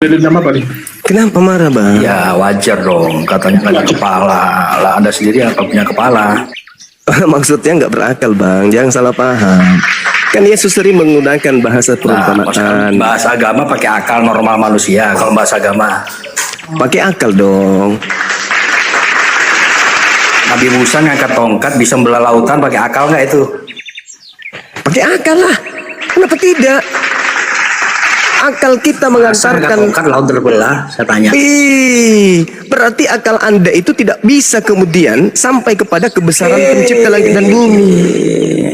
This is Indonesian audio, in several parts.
Dendam apa nih? Kenapa marah, Bang? Ya wajar dong, katanya nggak ada kepala. Lah Anda sendiri yang nggak punya kepala. Maksudnya nggak berakal, Bang. Jangan salah paham. Kan Yesus sering menggunakan bahasa Nah, perumpamaan. bahasa agama pakai akal normal manusia. Kalau bahasa agama, Pakai akal dong. Nabi Musa ngangkat tongkat bisa membelah lautan pakai akal nggak itu? Pakai akal lah. Kenapa tidak? Akal kita Masa ngangkat mengantarkan. tongkat laut terbelah? Saya tanya. Berarti akal Anda itu tidak bisa kemudian sampai kepada kebesaran pencipta langit dan bumi.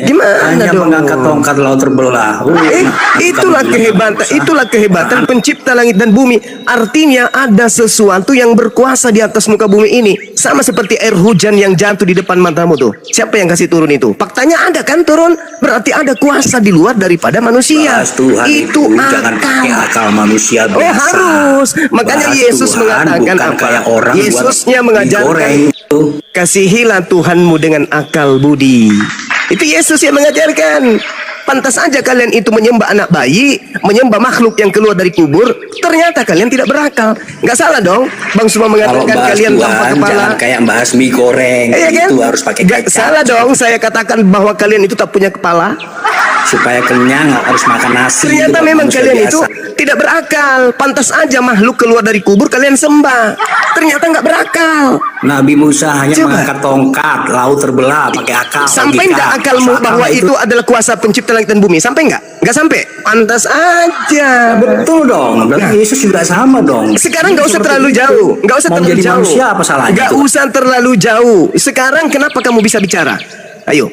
Gimana Hanya dong? mengangkat tongkat laut terbelah. Itulah kehebatan pencipta langit dan bumi. Artinya ada sesuatu yang berkuasa di atas muka bumi ini. Sama seperti air hujan yang jatuh di depan matamu tuh. Siapa yang kasih turun itu? Faktanya ada kan turun. Berarti ada kuasa di luar daripada manusia. Bahas Tuhan itu jangan pakai akal manusia Oh biasa. harus. Makanya Bahas Yesus Tuhan mengatakan bukan apa? kayak orang Yesusnya buat mengajarkan digoreng. kasihilah Tuhanmu dengan akal budi. Itu Yesus yang mengajarkan. Pantas aja kalian itu menyembah anak bayi, menyembah makhluk yang keluar dari kubur. Ternyata kalian tidak berakal. Nggak salah dong. Bang Suma Kalau mengatakan bahas kalian tanpa Tuhan kepala. jangan kayak bahas mie goreng. Iya kan? Itu harus pakai Nggak kecap. salah dong. Saya katakan bahwa kalian itu tak punya kepala. Supaya kenyang harus makan nasi. Ternyata Itu memang manusia kalian biasa. itu tidak berakal. Pantas aja makhluk keluar dari kubur kalian sembah. Ternyata nggak berakal. Nabi Musa hanya Coba. mengangkat tongkat, laut terbelah pakai akal. Sampai logika. nggak akalmu Masuk bahwa akal itu adalah kuasa pencipta langit dan bumi? Sampai nggak? Nggak sampai. Pantas aja. Betul dong. Berarti Yesus juga sama dong. Sekarang nggak usah Seperti terlalu itu. jauh. Nggak usah Mau terlalu jadi jauh. manusia apa salahnya? Nggak itu? usah terlalu jauh. Sekarang kenapa kamu bisa bicara? Ayo,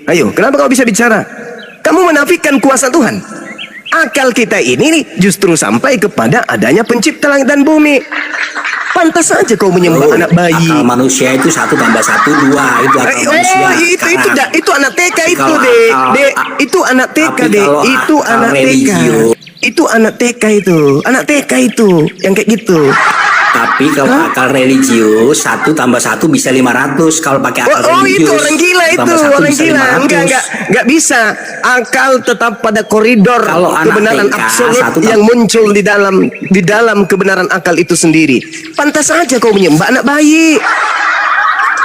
ayo. Kenapa kamu bisa bicara? Kamu menafikan kuasa Tuhan. Akal kita ini nih justru sampai kepada adanya pencipta langit dan bumi. Pantas saja kau menyembah anak bayi. Akal manusia itu 1 tambah 1 2 itu akal manusia. Itu anak TK itu Kalau deh, akal- deh. Itu anak TK tapi deh. kalau Itu akal anak TK. religius. Itu anak TK itu. Anak TK itu yang kayak gitu. Tapi kalau akal religius 1 tambah 1 bisa 500. Kalau pakai akal Itu religius orang gila itu, tambah 1 orang bisa gila. 500. Enggak bisa. Akal tetap pada koridor Kalau anak kebenaran TK, absolut 1 yang muncul di dalam kebenaran akal itu sendiri. Pantas saja kau menyembah anak bayi.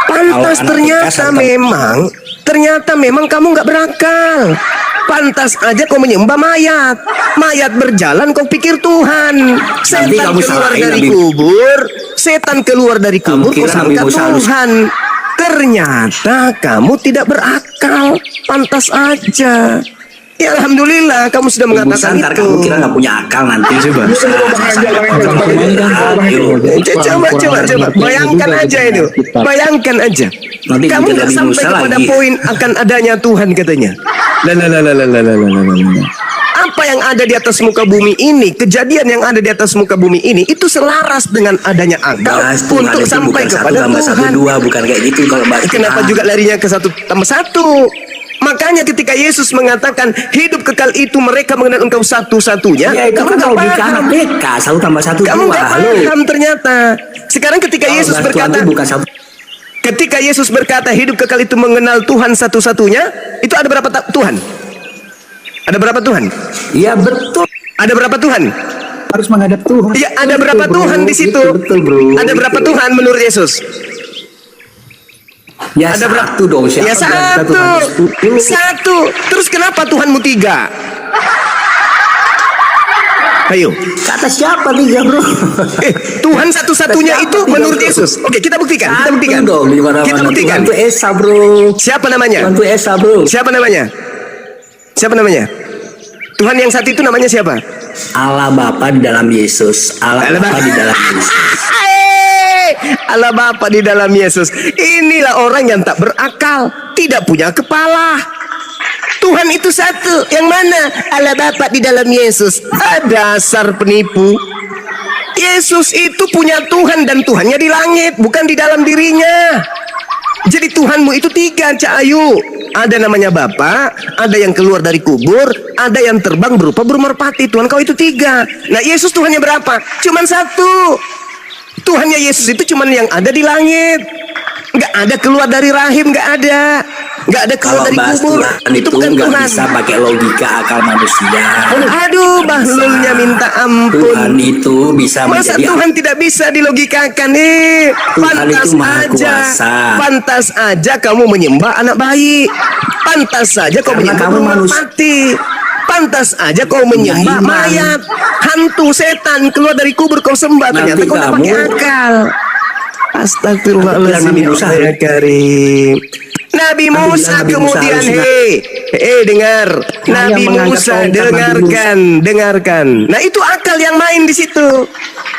Pantas Kalau anak TK, ternyata memang kamu nggak berakal. Pantas aja kau menyembah mayat. Mayat berjalan kau pikir Tuhan. Setan kamu keluar salahin dari Nabi. kubur. Setan keluar dari kubur kau kira Nabi sangka Musa harus- Tuhan. Ternyata kamu tidak berakal. Pantas aja. Ya Alhamdulillah kamu sudah mengatakan Ntar itu. kamu kira nggak punya akal nanti. Coba. Coba. Bayangkan aja itu. Bayangkan aja. Nanti Kamu kita nggak Nabi sampai Musa kepada lagi. poin akan adanya Tuhan katanya. Apa yang ada di atas muka bumi ini, kejadian yang ada di atas muka bumi ini, itu selaras dengan adanya akal Bahas Tuhan untuk itu sampai bukan 1 kepada tambah 1 Tuhan. 2 bukan kayak gitu kalau bahas Kenapa Tuhan. juga larinya ke 1 tambah 1? Makanya ketika Yesus mengatakan hidup kekal itu mereka mengenal engkau satu-satunya, Ya itu kamu kan nggak logika paham. anak TK 1 tambah 1 Kamu 2. nggak Halo. paham ternyata. Sekarang ketika Kalau Yesus bahas Tuhan berkata, itu bukan 1. ketika Yesus berkata hidup kekal itu mengenal Tuhan satu-satunya, itu ada berapa Tuhan? Ada berapa Tuhan? Iya betul. Ada berapa Tuhan? Harus menghadap Tuhan. Ya, ada berapa bro. Tuhan di situ? Betul, bro. Ada berapa Tuhan menurut Yesus? Ya Ada berapa? satu dong siapa Ya bilang kita satu. Tuhan itu? Satu. Terus kenapa Tuhanmu 3? Ayo. Kata siapa 3 bro? Tuhan satu-satunya Siapa itu tiga, menurut bro? Yesus. Oke, kita buktikan. Kita Satu buktikan. dong di mana-mana. Kita buktikan. Tuhan itu Esa bro. Siapa namanya? Tuhan itu Esa bro. Siapa namanya? Siapa namanya? Tuhan yang satu itu namanya siapa? Allah Bapa di dalam Yesus. Allah Bapa di dalam Yesus. Allah Bapa di dalam Yesus. Inilah orang yang tak berakal, tidak punya kepala. Tuhan itu satu. Yang mana? Allah Bapa di dalam Yesus. Dasar penipu. Yesus itu punya Tuhan dan Tuhannya di langit, bukan di dalam dirinya. Jadi Tuhanmu itu 3, Cak Ayu. Ada namanya Bapa, ada yang keluar dari kubur, ada yang terbang berupa burung merpati. Tuhan kau itu 3. Nah Yesus Tuhannya berapa? Cuman 1. Tuhannya Yesus itu cuman yang ada di langit. Nggak ada keluar dari rahim, nggak ada. nggak ada keluar Kalau dari bahas kubur. Tuhan Itu itu bukan nggak Tuhan. bisa pakai logika akal manusia. Aduh, bahlulnya minta ampun. Tuhan itu bisa Masa menjadi Tuhan tidak bisa dilogikakan nih? Tuhan itu maha kuasa. Pantas aja kamu menyembah anak bayi. Pantas saja kau Karena menyembah kamu rumah manusia. mati. Pantas aja kau menyembah iman. mayat, hantu, setan keluar dari kubur kau sembah. Nanti Ternyata kau tidak pakai kamu- akal. Astagfirullahaladzim, Nabi Musa. ya Karim. Nabi Musa Nabi Musa kemudian, harusnya- dengar. Nabi yang mengangkat Musa, tongkat Nabi dengarkan. Nah, itu akal yang main di situ.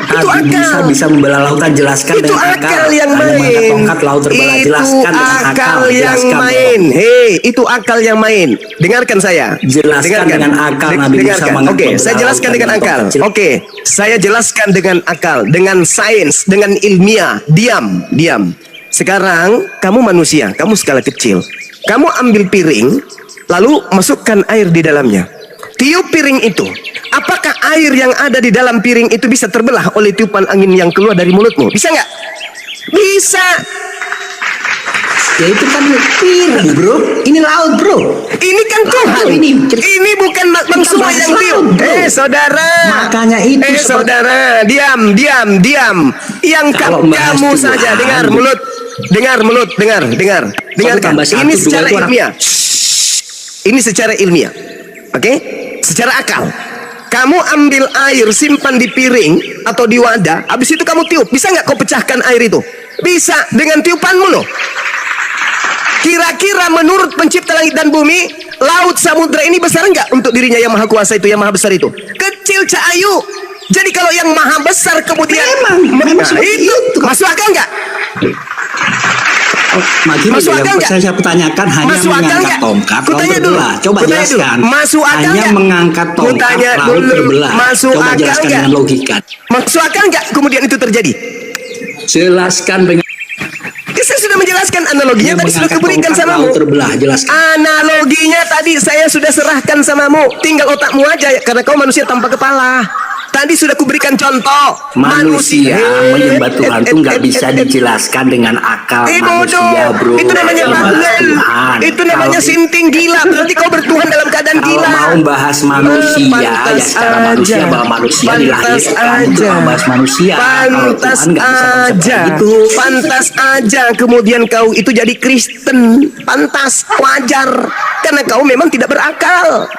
Itu Nabi Musa akal. bisa membelah lautan, jelaskan Itu dengan akal yang Hanya mengangkat main. tongkat laut terbelah, Itu jelaskan dengan akal akal, yang jelaskan. main. Hei, itu akal yang main. Dengarkan saya. Jelaskan dengan akal, Nabi Musa Dengarkan. mengangkat Oke, saya membelah jelaskan lautan dengan dengan akal. tongkat. Oke, saya jelaskan dengan akal, dengan sains, dengan ilmiah. Diam. Sekarang kamu manusia, kamu skala kecil. Kamu ambil piring, lalu masukkan air di dalamnya. Tiup piring itu. Apakah air yang ada di dalam piring itu bisa terbelah oleh tiupan angin yang keluar dari mulutmu? Bisa nggak? Bisa. Ya itu kan piring bro, ini laut bro. Ini kan Tuhan. Ini bukan Bang Suma yang tiup. Saudara. Makanya itu saudara, diam. Yang Kalau bahas kamu Tuhan, saja dengar mulut. Dengarkan. tambah satu, Ini dua secara itu orang- ilmiah. Ini secara ilmiah. Oke? Secara akal. Kamu ambil air, simpan di piring atau di wadah, habis itu kamu tiup. Bisa nggak kau pecahkan air itu? Bisa, dengan tiupanmu loh. Kira-kira menurut pencipta langit dan bumi, laut samudra ini besar enggak untuk dirinya yang maha kuasa itu, yang maha besar itu? Kecil cahayu. Jadi kalau yang maha besar kemudian Memang itu masuk akal enggak? Masuk akal nggak? Saya pertanyakan hanya Masuk akal mengangkat nggak? tongkat Ku laut tanya dulu. terbelah. Coba Ku tanya dulu. jelaskan. Masuk akal hanya nggak? mengangkat Ku tongkat tanya laut dulu. terbelah. Masuk Coba akal jelaskan nggak? dengan logika. Masuk akal enggak kemudian itu terjadi? Jelaskan dengan Saya sudah menjelaskan analoginya tadi sudah kuberikan samamu. laut terbelah. Jelaskan. Analoginya tadi saya sudah serahkan samamu. Tinggal otakmu aja karena kau manusia tanpa kepala. Tadi sudah kuberikan contoh. Manusia menyembah Tuhan itu nggak bisa dijelaskan dengan akal manusia, bro. Itu namanya Menyembah bahlul. Tuhan. Itu namanya Kalau- sinting gila. Berarti kau bertuhan dalam keadaan Kalau gila. mau bahas manusia, ya Pantas secara manusia aja. bahwa manusia Pantas dilahirkan untuk aja. membahas manusia. Kalau Pantas Tuhan nggak bisa konsep aja. kayak gitu. Pantas aja kemudian kau itu jadi Kristen. Pantas, wajar. Karena kau memang tidak berakal.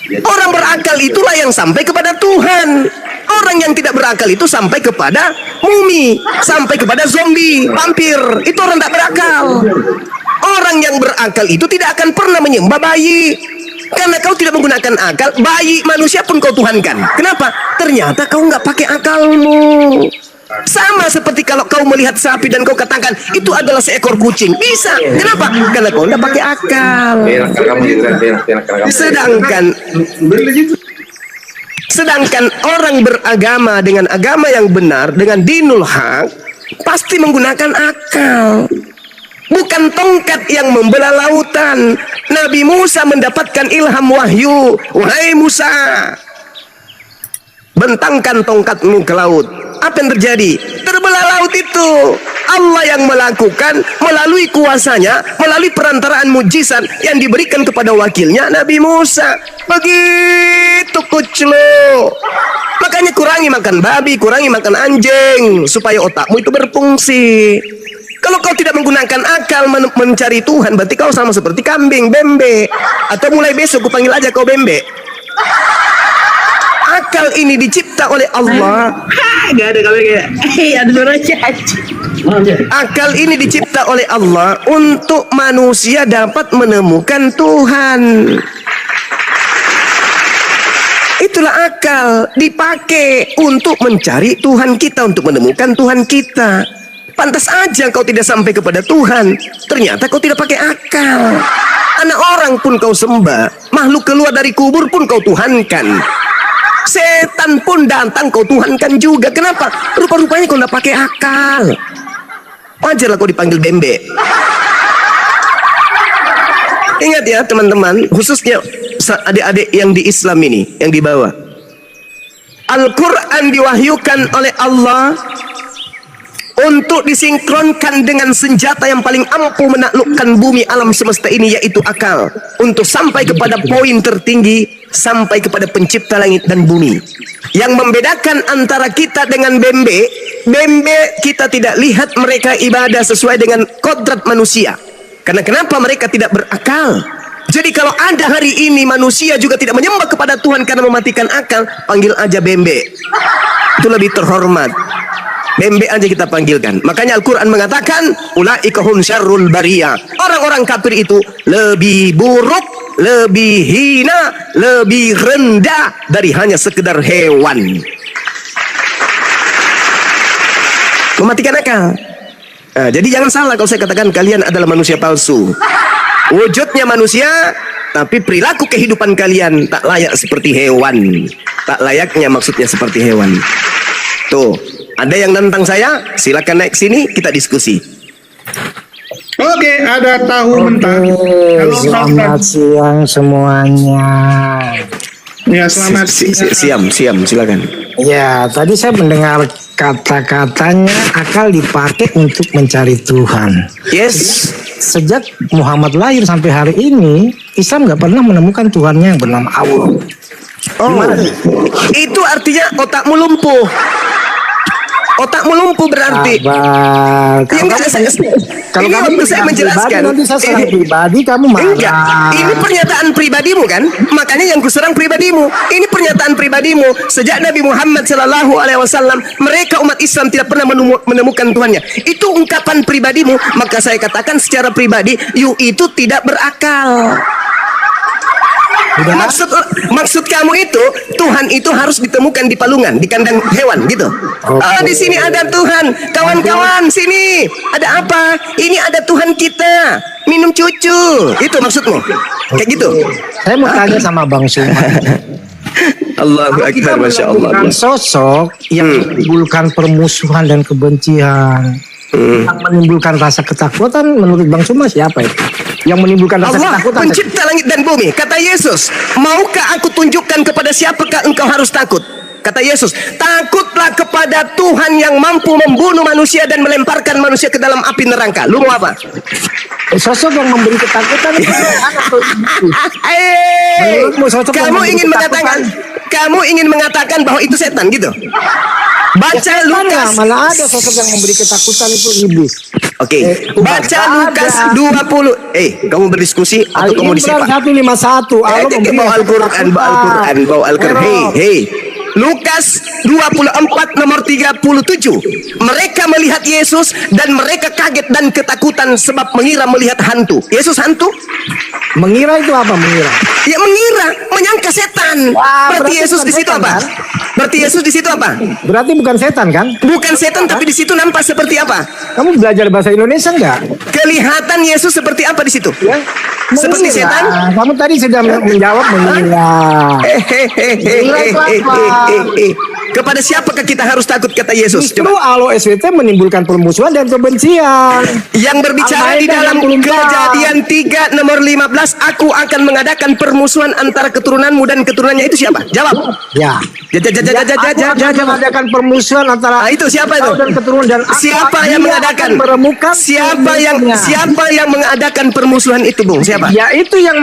Orang berakal itulah yang sampai kepada Tuhan. Orang yang tidak berakal itu sampai kepada mumi, sampai kepada zombie, vampir. Itu orang tidak berakal. Orang yang berakal itu tidak akan pernah menyembah bayi. Karena kau tidak menggunakan akal, bayi manusia pun kau tuhankan. Kenapa? Ternyata kau nggak pakai akalmu. Sama seperti kalau kau melihat sapi dan kau katakan itu adalah seekor kucing. Bisa. Kenapa? Karena kau nggak pakai akal. Sedangkan orang beragama dengan agama yang benar, dengan dinul haq, pasti menggunakan akal. Bukan tongkat yang membelah lautan. Nabi Musa mendapatkan ilham wahyu. Wahai Musa, bentangkan tongkatmu ke laut. Apa yang terjadi? Terbelah laut itu. Allah yang melakukan melalui kuasanya, melalui perantaraan mujizat yang diberikan kepada wakilnya Nabi Musa. Begitu kuclo. Makanya kurangi makan babi, kurangi makan anjing supaya otakmu itu berfungsi. Kalau kau tidak menggunakan akal mencari Tuhan, berarti kau sama seperti kambing, bembe. Atau mulai besok kupanggil aja kau bembe. Akal ini dicipta oleh Allah. Gak ada kami kayak ada suara caci. Akal ini dicipta oleh Allah untuk manusia dapat menemukan Tuhan. Itulah akal dipakai untuk mencari Tuhan kita, untuk menemukan Tuhan kita. Pantas aja kau tidak sampai kepada Tuhan. Ternyata kau tidak pakai akal. Anak orang pun kau sembah, makhluk keluar dari kubur pun kau tuhankan. Setan pun datang kau tuhankan juga. Kenapa? Rupa-rupanya kau tidak pakai akal. Wajarlah kau dipanggil bembe. Ingat ya teman-teman, khususnya adik-adik yang di Islam ini, yang di bawah. Al-Quran diwahyukan oleh Allah untuk disinkronkan dengan senjata yang paling ampuh menaklukkan bumi alam semesta ini, yaitu akal, untuk sampai kepada poin tertinggi, sampai kepada pencipta langit dan bumi. Yang membedakan antara kita dengan bembe kita tidak lihat mereka ibadah sesuai dengan kodrat manusia. Karena kenapa? Mereka tidak berakal. Jadi kalau ada hari ini manusia juga tidak menyembah kepada Tuhan karena mematikan akal, panggil aja bembe. Itu lebih terhormat. Bembe aja kita panggilkan. Makanya Al-Quran mengatakan, ulaika hum syarrul bariyah. Orang-orang kafir itu lebih buruk, lebih hina, lebih rendah dari hanya sekedar hewan. Mematikan akal. Nah, jadi jangan salah kalau saya katakan kalian adalah manusia palsu. Wujudnya manusia, tapi perilaku kehidupan kalian tak layak seperti hewan. Tak layaknya maksudnya seperti hewan. Tuh, ada yang nantang saya? Silakan naik sini, kita diskusi. Oke, ada tahu mentah. Halo, Selamat siang semuanya. Ya, selamat Siam, silakan. Ya, tadi saya mendengar kata-katanya akal dipakai untuk mencari Tuhan. Yes. Sejak Muhammad lahir sampai hari ini, Islam nggak pernah menemukan Tuhannya yang bernama Allah. Oh, itu artinya otakmu lumpuh. Otakmu lumpuh berarti. Sabar. Ya, enggak, Kalau ini kamu waktu saya menjelaskan. nanti saya serang pribadi, kamu marah. Enggak, ini pernyataan pribadimu kan? Makanya yang kuserang pribadimu. Ini pernyataan pribadimu. Sejak Nabi Muhammad SAW, mereka umat Islam tidak pernah menemukan Tuhannya. Itu ungkapan pribadimu. Maka saya katakan secara pribadi, you itu tidak berakal. Maksud kamu itu Tuhan itu harus ditemukan di palungan, di kandang hewan gitu. Oh, di sini ada Tuhan, kawan-kawan sini. Ada apa? Ini ada Tuhan kita. Minum cucu. Itu maksudmu? Kayak gitu. Saya mau tanya sama Bang Suman. Allahu Akbar, Masya Allah. Sosok yang menimbulkan permusuhan dan kebencian, yang menimbulkan rasa ketakutan, menurut Bang Suma siapa itu? Yang menimbulkan rasa Allah, ketakutan? pencipta langit dan bumi. Kata Yesus, maukah aku tunjukkan kepada siapakah engkau harus takut? Kata Yesus, takutlah kepada Tuhan yang mampu membunuh manusia dan melemparkan manusia ke dalam api neraka. Lu mau apa? Sosok yang memberi ketakutan itu atau ibu? Menurutmu sosok yang kamu memberi ingin mengatakan, kamu ingin mengatakan bahwa itu setan gitu? Baca Lukas. Mana ada sosok yang memberi ketakutan itu iblis. Oke, baca Lukas 20. Kamu berdiskusi atau kamu disipak? 151. Allah memberi Bawa Al-Quran, bawa Al-Quran, bawa Al-Quran. Hei. Lukas 24 nomor 37. Mereka melihat Yesus dan mereka kaget dan ketakutan sebab mengira melihat hantu. Yesus hantu? Mengira itu apa mengira? Ya mengira, menyangka setan. Wah, Berarti berarti Yesus bukan di situ setan, apa? kan? Berarti Yesus di situ apa? Berarti bukan setan kan? Bukan setan, tapi di situ nampak seperti apa? Kamu belajar bahasa Indonesia enggak? Kelihatan Yesus seperti apa di situ? Ya. Seperti Mengira. setan? Kamu tadi sudah menjawab mengira. Kepada siapakah kita harus takut, kata Yesus? Justru Coba. Allah SWT menimbulkan permusuhan dan kebencian. Yang berbicara di dalam Kejadian 3 nomor 15, aku akan mengadakan permusuhan antara keturunanmu dan keturunannya, itu siapa? Jawab. Ya. Aku akan mengadakan permusuhan antara itu siapa itu? kau dan keturunan dan aku Siapa yang dia mengadakan? akan meremukkan Siapa yang mengadakan permusuhan itu, Bung? Siapa? Ya itu yang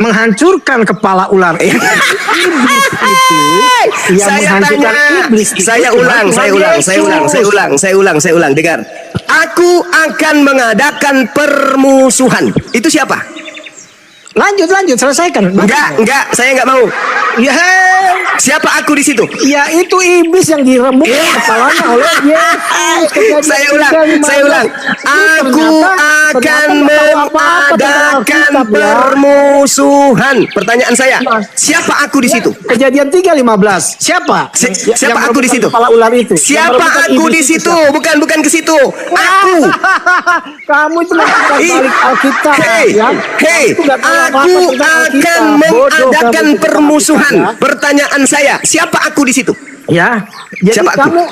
menghancurkan kepala ular. Iblis itu yang menghancurkan iblis. Saya ulang. Dengar. Aku akan mengadakan permusuhan. Itu siapa? Lanjut, selesaikan. Enggak, saya enggak mau. Ya, Siapa aku di situ? ya itu iblis yang diremukkan kepalanya oleh Yesus. Saya ulang. Aku akan mengadakan permusuhan. Pertanyaan saya, siapa aku di situ? Kejadian 3:15. Siapa? Siapa aku di situ? Kepala ular itu. Siapa aku di situ? Bukan ke situ. Aku. Kamu itu balik Alkitab. Hei, aku akan mengadakan permusuhan. Pertanyaan saya, siapa aku di situ? Ya, jadi Siapa aku? kamu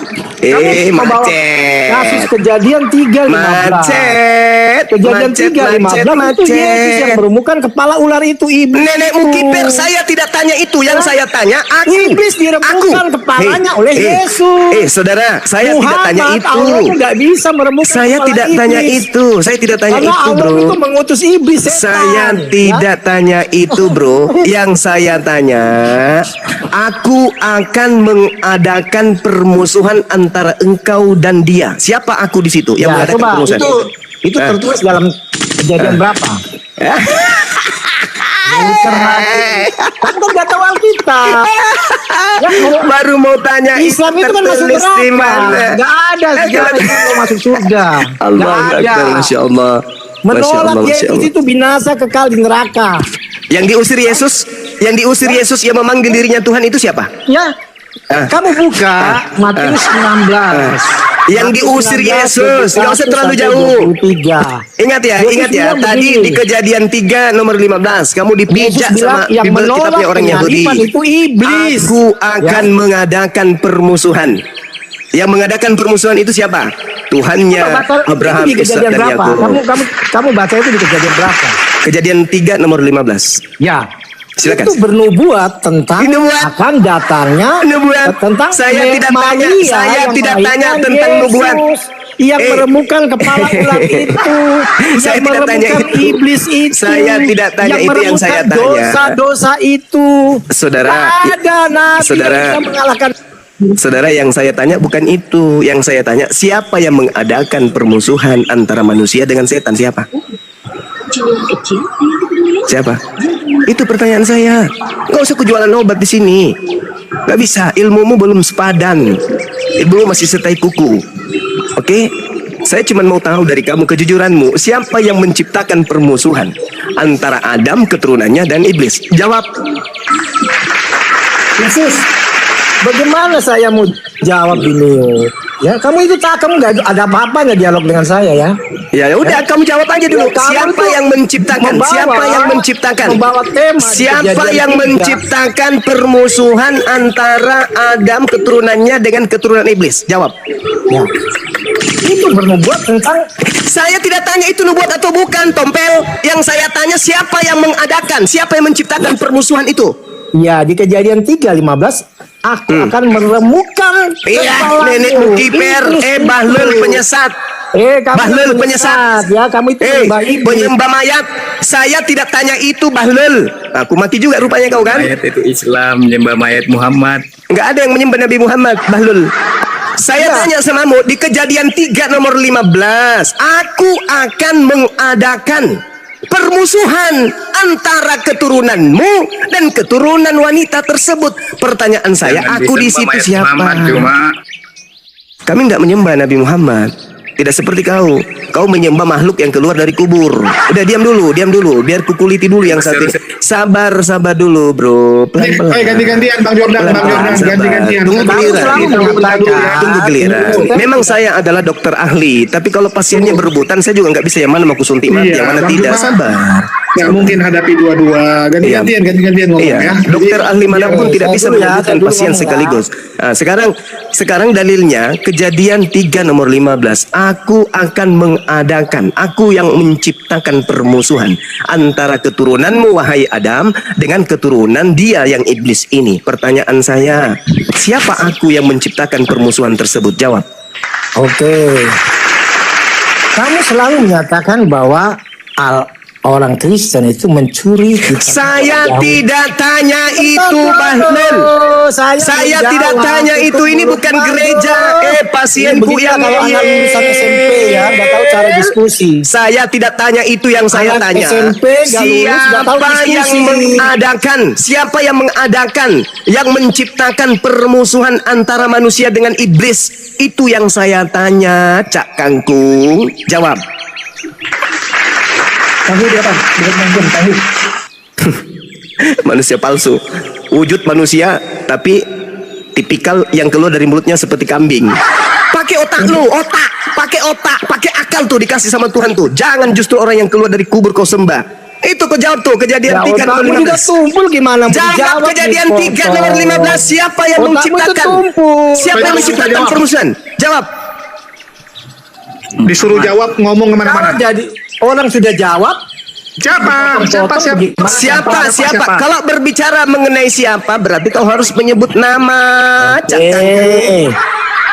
membawa macet. kasus kejadian 3:15. Macet. Kejadian Macet, 3:15 itu Yesus yang meremukkan kepala ular itu, iblis. Nenekmu kiper, saya tidak tanya itu. Yang saya tanya, Iblis diremukkan kepalanya oleh Yesus. Saudara, saya tidak tanya itu. Allah tidak bisa meremukkan Saya kepala tidak tanya iblis. itu. Saya tidak tanya Karena itu, Allah bro. itu mengutus iblis, setan. Saya tidak tanya itu, bro. Yang saya tanya, aku akan mengadakan permusuhan antara engkau dan dia. Siapa aku di situ yang Ya, mengadakan coba permusuhan? itu tertulis dalam kejadian berapa? Kamu kan gak tahu Alkitab. Ya, Baru mau tanya Islam itu kan masuk tertulis di neraka. mana? Gak ada sejarah itu mau masuk surga. Allah Gak ada. Akbar, Masya Allah. Masya Menolak Allah, Masya Yesus Allah. itu binasa kekal di neraka. Yang diusir Yesus, yang memanggil dirinya Tuhan itu siapa? Ya, kamu buka Matius 19. Yang diusir Yesus, nggak usah terlalu jauh. 23. Ingat ya, bilang tadi begini. di kejadian 3 nomor 15 kamu dipijak Yesus sama bilang yang menolak kitabnya orang Yahudi. penyaliban itu iblis. Aku akan mengadakan permusuhan. Yang mengadakan permusuhan itu siapa? Tuhannya Abraham, itu di Ishak kejadian dan berapa? Yakub. Kamu baca itu di kejadian berapa? Kejadian 3 nomor 15. Ya. Silakan. Itu bernubuat tentang Nubuat. akan datangnya Nubuat. tentang Saya tidak tanya, Maria saya yang tidak tanya melahirkan tentang Yesus, nubuat. yang meremukkan kepala ular itu, Saya yang tidak tanya meremukkan itu. iblis itu, Saya tidak tanya itu yang saya meremukkan tanya. dosa-dosa itu. Saudara, Tak ada nabi saudara. yang bisa mengalahkan. Saudara, yang saya tanya bukan itu. Yang saya tanya, siapa yang mengadakan permusuhan antara manusia dengan setan? Siapa? Siapa? Itu pertanyaan saya. Gak usah kejualan obat di sini. Gak bisa. Ilmumu belum sepadan. Ilmumu masih setai kuku. Oke? Saya cuma mau tahu dari kamu kejujuranmu. Siapa yang menciptakan permusuhan antara Adam, keturunannya, dan iblis? Jawab. Yesus, bagaimana saya mau jawab ini? Ya, kamu itu kamu nggak ada apa-apanya dialog dengan saya ya. Ya udah, kamu jawab aja dulu. Kamu Siapa tuh yang menciptakan? Siapa yang menciptakan? membawa tema di Siapa kejadian yang 3. menciptakan permusuhan antara Adam keturunannya dengan keturunan iblis? Jawab. Ya. Itu bernubuat tentang Saya tidak tanya itu nubuat atau bukan, Tompel. Yang saya tanya siapa yang mengadakan, siapa yang menciptakan permusuhan itu? ya di kejadian 3:15 aku akan meremukkan Iya, kepalamu. nenekmu kiper, Iblis Bahlul itu. penyesat. Kamu Bahlul penyesat. ya, kamu itu menyembah iblis. Penyembah mayat. Saya tidak tanya itu, Bahlul. Aku mati juga rupanya kau kan? Mayat itu Islam, menyembah mayat Muhammad. Nggak ada yang menyembah Nabi Muhammad, Bahlul. Saya tanya samamu di kejadian 3 nomor 15. Aku akan mengadakan permusuhan antara keturunanmu dan keturunan wanita tersebut. Pertanyaan saya, Jangan aku di disembah situ mayat siapa? Muhammad, cuma Kami nggak menyembah Nabi Muhammad. Tidak seperti kau. Kau menyembah makhluk yang keluar dari kubur. Udah diam dulu. Biar kukuliti dulu yang satu. Sabar dulu, bro. Pelan-pelan. Ayo ganti-gantian Bang Jordan, Sabar. ganti-gantian. Tunggu Kamu giliran. selalu mengatakan Tunggu giliran. Memang saya adalah dokter ahli, tapi kalau pasiennya berebutan, saya juga nggak bisa yang mana mau kusuntik mati, Iya, yang mana Bang tidak. Jordan. Sabar. Nggak mungkin hadapi dua-dua. Ganti-gantian ngomong Iya, ya. dokter ahli manapun tidak bisa dulu ya, menyembuhkan saya dulu pasien ngomong ya. sekaligus. Nah, sekarang dalilnya kejadian 3 nomor 15. Aku akan mengadakan, aku yang menciptakan permusuhan antara keturunanmu wahai Adam dengan keturunan dia yang iblis ini. Pertanyaan saya, siapa aku yang menciptakan permusuhan tersebut? Jawab. Oke. Kamu selalu menyatakan bahwa orang Kristen itu mencuri kitab Saya Yahudi. tidak tanya itu, Bahlul. Saya tidak tanya itu. Ini bukan gereja. Pasienku yang kalau anak lulusan SMP ya, nggak tahu cara diskusi. Saya tidak tanya itu yang saya Anak tanya. SMP nggak lulus, nggak tahu Siapa yang diskusi. mengadakan? Siapa yang mengadakan? Yang menciptakan permusuhan antara manusia dengan iblis? Itu yang saya tanya, Cak Kangkung. Jawab. Tahu dia apa? Tahu. Manusia palsu. Wujud manusia, tapi tipikal yang keluar dari mulutnya seperti kambing. Pakai otak lu, pakai akal tuh dikasih sama Tuhan tuh. Jangan justru orang yang keluar dari kubur kau sembah. Itu kau jawab tuh, kejadian 3 nomor otakmu juga 15. tumpul gimana mau Jawab dijawab kejadian nih, 3 nomor kotor. 15. Siapa yang Otakmu itu menciptakan? tumpul. Siapa yang menciptakan permusuhan? Jawab. Disuruh jawab ngomong Kalau kemana-mana. jadi orang sudah jawab, Siapa? Siapa? Kalau berbicara mengenai siapa, berarti kau harus menyebut nama.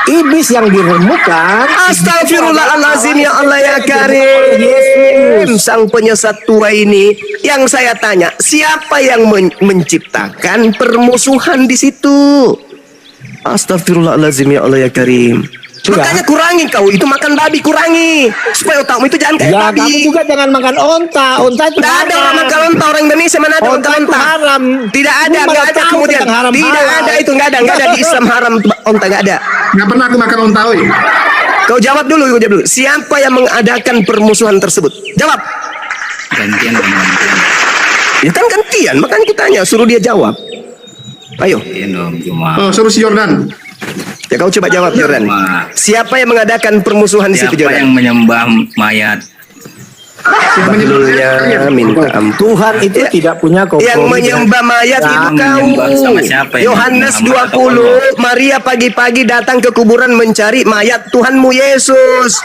iblis yang diremukkan. Astagfirullahalazim, ya Allah ya Karim. Sang penyesat tua ini, yang saya tanya, siapa yang menciptakan permusuhan di situ? Astagfirullahalazim, ya Allah ya Karim. Sudah. Makanya kurangi kau itu makan babi, kurangi supaya otakmu itu jangan kayak Ya, babi. kamu juga jangan makan onta. Onta itu Tidak ada orang makan onta, orang Indonesia mana ada onta Onta itu haram. Tidak ada, Lu nggak malah ada tahu kemudian. tentang haram Tidak halal. ada itu, nggak ada di Islam haram onta, nggak ada. Nggak pernah aku makan onta, oi. Kau jawab dulu. Siapa yang mengadakan permusuhan tersebut? Jawab. Gantian. Ya kan gantian, makanya kita tanya, suruh dia jawab. Ayo, Gantian dong, cuma. Oh, suruh si Jordan. ya kau coba jawab Jordan. Siapa yang mengadakan permusuhan di situ Siapa yang Jordan? menyembah mayat? Yang menyebut Bahlulnya minta ampun. Tuhan itu tidak punya kompromi. Yang menyembah mayat Ya, itu menyembah kau. sama siapa yang Yohanes Muhammad atau 20, Maria pagi-pagi datang ke kuburan mencari mayat Tuhanmu Yesus.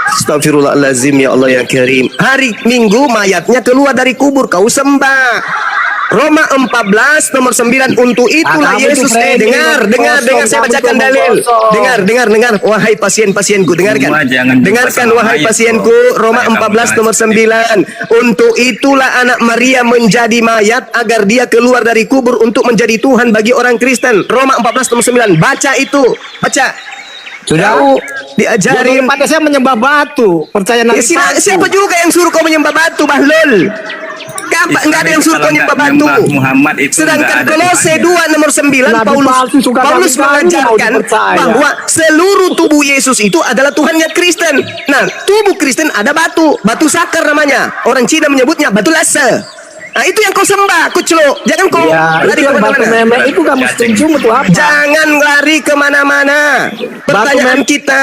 Astagfirullahalazim, ya Allah ya Karim. Hari Minggu mayatnya keluar dari kubur, kau sembah. Roma 14 nomor 9, untuk itulah Kamu Yesus. itu Freddy, Dengar, saya kamu bacakan itu dalil. kosong. Dengar, wahai pasien-pasienku, dengarkan. Semua jangan Dengarkan jumpa sama wahai mayat, pasienku, bro. Roma Supaya kamu 14 nomor kasih. 9. Untuk itulah anak Maria menjadi mayat agar dia keluar dari kubur untuk menjadi Tuhan bagi orang Kristen. Roma 14 nomor 9. Baca itu, baca. Sudah. Kau diajarin. Pada saya menyembah batu. Percaya Ya, nanti siapa juga yang suruh kau menyembah batu, Bahlul? Enggak ada yang suruh kau menyembah batu. Muhammad itu Sedangkan nggak ada Kolose Tuhannya. 2 nomor 9, Nabi Paulus palsu suka Paulus nabi baru mau mengajarkan dipercaya. bahwa seluruh tubuh Yesus itu adalah Tuhannya Kristen. Nah, tubuh Kristen ada batu sakar namanya. Orang Cina menyebutnya batu lase. Nah, itu yang kau sembah, kucluk. Jangan kau Ya, lari itu yang batu kemana-mana. memek itu kamu setuju itu apa? Jangan lari kemana-mana. Pertanyaan kita.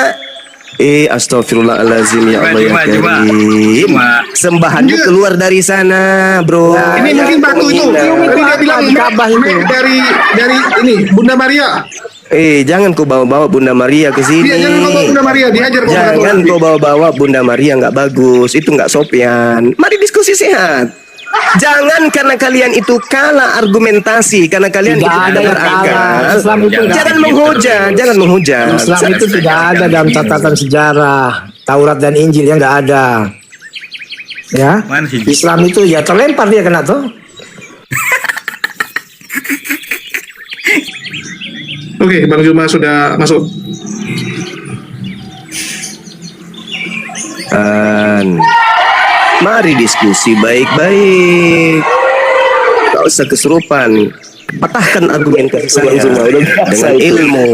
Astagfirullahalazim, ya Allah ya Karim. Sembahanmu keluar dari sana, bro. Ini mungkin batu itu. Tadi dia bilang Kabah itu. Mek dari ini Bunda Maria. Jangan kau bawa-bawa Bunda Maria ke sini. Dia jangan bawa Bunda Maria, diajar kau. Jangan kau bawa-bawa Bunda Maria, nggak bagus. Itu nggak sopian. Mari diskusi sehat. Jangan karena kalian itu kalah argumentasi, karena kalian Tidak tidak ada yang berakal. kalah. Islam itu Jangan menghujat, jangan menghujat. Islam itu tidak ada dalam catatan sejarah. Taurat dan Injil yang nggak ada. Ya, Mana sih? Islam itu ya terlempar dia kena tuh. Oke, Bang Juma sudah masuk. Mari diskusi baik-baik. Tak usah kesurupan. Patahkan argumentasi saya dengan ilmu.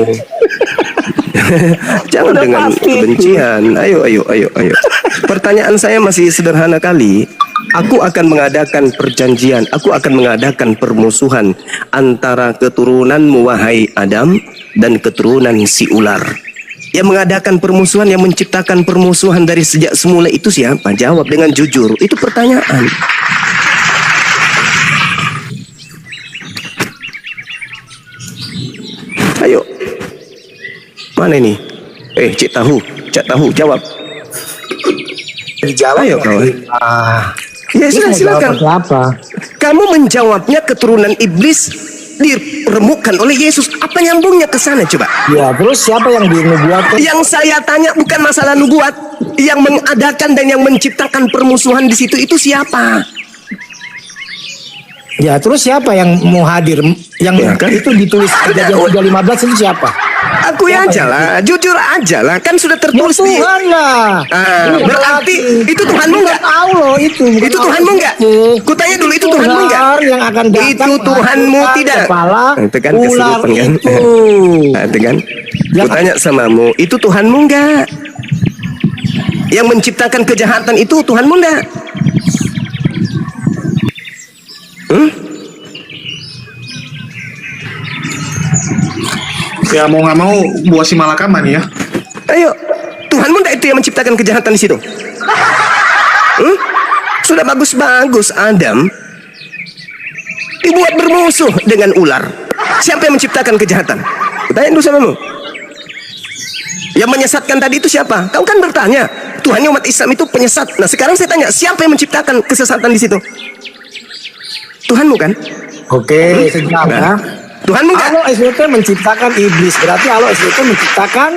Jangan dengan kebencian. Ayo. Pertanyaan saya masih sederhana kali. Aku akan mengadakan perjanjian. Aku akan mengadakan permusuhan antara keturunanmu wahai Adam dan keturunan si ular. Yang mengadakan permusuhan, yang menciptakan permusuhan dari sejak semula itu siapa? Jawab dengan jujur. Itu pertanyaan. Ayo. Mana ini? Cik tahu, jawab. Dijawab. Ayo kawan. Ya Terus mau silakan. jawab apa? Kamu menjawabnya keturunan iblis diremukkan oleh Yesus. Apa nyambungnya ke sana coba? Ya, terus siapa yang dinubuatkan? Yang saya tanya bukan masalah nubuat, yang mengadakan dan yang menciptakan permusuhan di situ itu siapa? Ya, terus siapa yang mau hadir? Yang Ya, kan? itu ditulis kejadian 3:15 itu siapa? Aku aja lah, jujur aja lah, kan sudah Ya, tertulis di. Tuhan lah. Ah, Ini berarti itu Tuhanmu Bukan nggak? Allah itu. bukan Itu Allah Tuhanmu nggak? itu. Kutanya dulu, itu Tuhanmu nggak? Ular yang akan datang Itu Tuhanmu menghancurkan tidak? Kepala Itu kan ular kesurupan kan? itu. Itu kan? Ya, Kutanya samamu, itu Tuhanmu nggak? Yang menciptakan kejahatan itu Tuhanmu nggak? Ya mau nggak mau buah si malakama nih ya. Ayo, Tuhanmu nggak itu yang menciptakan kejahatan di situ? sudah bagus-bagus Adam dibuat bermusuh dengan ular. Siapa yang menciptakan kejahatan? Tanya dulu sama mu. Yang menyesatkan tadi itu siapa? Kau kan bertanya, Tuhannya umat Islam itu penyesat. Nah sekarang saya tanya, siapa yang menciptakan kesesatan di situ? Tuhanmu kan? Oke, sejak Nah, Tuhanmu kan? Allah SWT menciptakan iblis, berarti Allah SWT menciptakan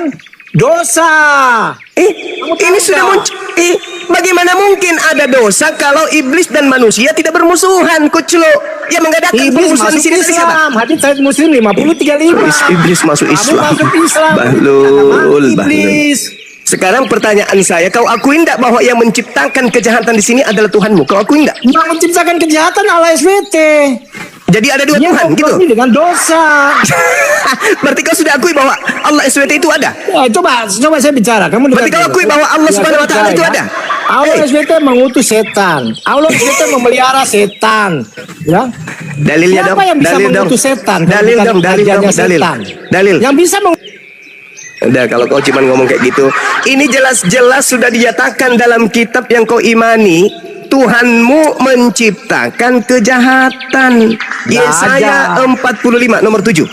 dosa. Ini sudah bagaimana mungkin ada dosa kalau iblis dan manusia tidak bermusuhan, Kuclo? Yang mengadakan Iblis permusuhan masuk di sini siapa? Islam. Hadits Sahih Muslim 50:35. Iblis masuk Kamu Islam. masuk Islam. Bahlul. Iblis. Sekarang pertanyaan saya, kau akui enggak bahwa yang menciptakan kejahatan di sini adalah Tuhanmu? Kau akui enggak? Yang menciptakan kejahatan Allah SWT. Jadi ada dua Dia Tuhan gitu. kompromi dengan dosa. Berarti kau sudah akui bahwa Allah SWT itu ada? Ya, coba saya bicara. Kamu Berarti kau akui bahwa Allah Subhanahu wa Ta'ala itu ada? Allah SWT mengutus setan. Allah SWT memelihara setan. Ya. Dalilnya Siapa dong. yang bisa Dalil dong. mengutus setan? kalau Dalil bukan dong. Dalil dong. ajarnya Dalil. setan? Dalil. Yang bisa Udah, kalau kau cuma ngomong kayak gitu, ini jelas-jelas sudah dinyatakan dalam kitab yang kau imani. Tuhanmu menciptakan kejahatan. Yesaya 45 nomor 7.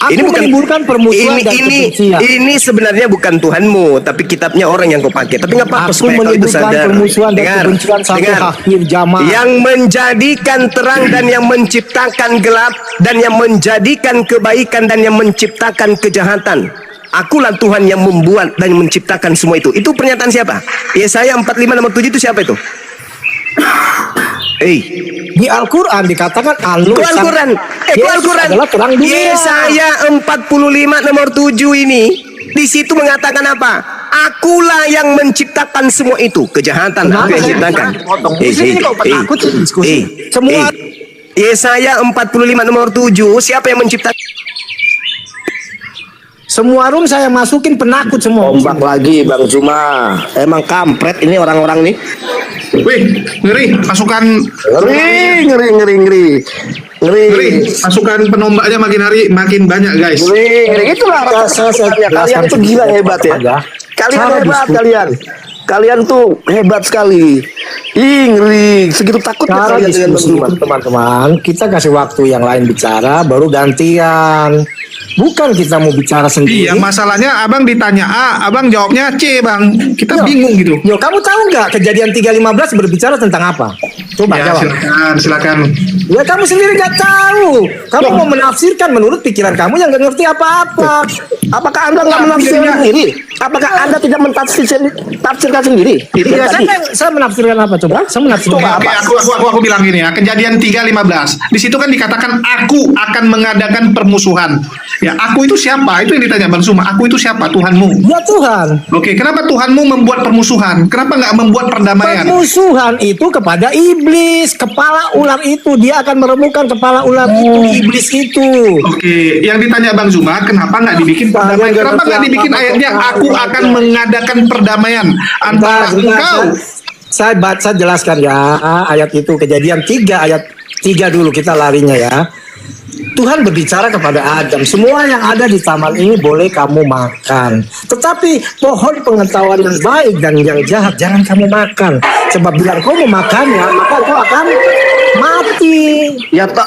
Aku menimbulkan permusuhan dan kebencian. Ini sebenarnya bukan Tuhanmu, tapi kitabnya orang yang kau pakai. Tapi nggak apa-apa Aku supaya kau itu menimbulkan sadar. permusuhan dan kebencian sampai akhir zaman. Yang menjadikan terang dan yang menciptakan gelap, dan yang menjadikan kebaikan dan yang menciptakan kejahatan. Akulah Tuhan yang membuat dan menciptakan semua itu. Itu pernyataan siapa? Yesaya 45 nomor 7 itu siapa itu? Di Al-Quran dikatakan Itu Al-Quran. Itu Al-Quran. adalah terang dunia. Yesaya 45 nomor 7 ini di situ mengatakan apa? Akulah yang menciptakan semua itu. Kejahatan aku yang ciptakan. Ini kok penakut diskusi. Semua Yesaya 45 nomor 7, siapa yang menciptakan? semua room saya masukin penakut semua. Ombak lagi Bang Zuma. Emang kampret ini orang-orang nih. Wih, ngeri. Pasukan Ngeri. Pasukan penombaknya makin hari makin banyak, guys. Ngeri. Itulah rasa kalian tuh gila hebat ya. Kalian hebat kalian. Kalian tuh hebat sekali. Ngeri. Segitu takutnya Cara kalian dengan Bang diskusi Zuma. itu, teman-teman, kita kasih waktu yang lain bicara, baru gantian. Bukan kita mau bicara sendiri. Iya, masalahnya abang ditanya A, abang jawabnya C, bang. Kita bingung gitu. Yo, kamu tahu nggak kejadian 3:15 berbicara tentang apa? Coba Ya, jawab. silakan. Ya kamu sendiri nggak tahu. Kamu mau menafsirkan menurut pikiran kamu yang nggak ngerti apa-apa. Apakah Anda nggak menafsirkan sendiri? Apakah Anda tidak mentafsirkan sendiri? Itu Iya, tadi. saya menafsirkan apa coba? Saya menafsirkan Coba Oke, apa? aku bilang gini ya. Kejadian 3:15. Di situ kan dikatakan aku akan mengadakan permusuhan. Ya, aku itu siapa? Itu yang ditanya Bang Zuma. Aku itu siapa? Tuhanmu. Ya Tuhan. Oke, kenapa Tuhanmu membuat permusuhan? Kenapa nggak membuat perdamaian? Permusuhan itu kepada iblis, kepala ular itu. Dia akan meremukkan kepala ular itu, iblis itu. Oke, yang ditanya Bang Zuma, kenapa nggak dibikin perdamaian? Kenapa nggak dibikin ayatnya aku akan mengadakan perdamaian antara engkau? Saya baca jelaskan ya ayat itu, Kejadian 3 ayat 3 dulu, kita larinya ya. Tuhan berbicara kepada Adam, semua yang ada di taman ini boleh kamu makan, tetapi pohon pengetahuan yang baik dan yang jahat jangan kamu makan, sebab bila kau memakannya maka kau akan mati. Ya tak,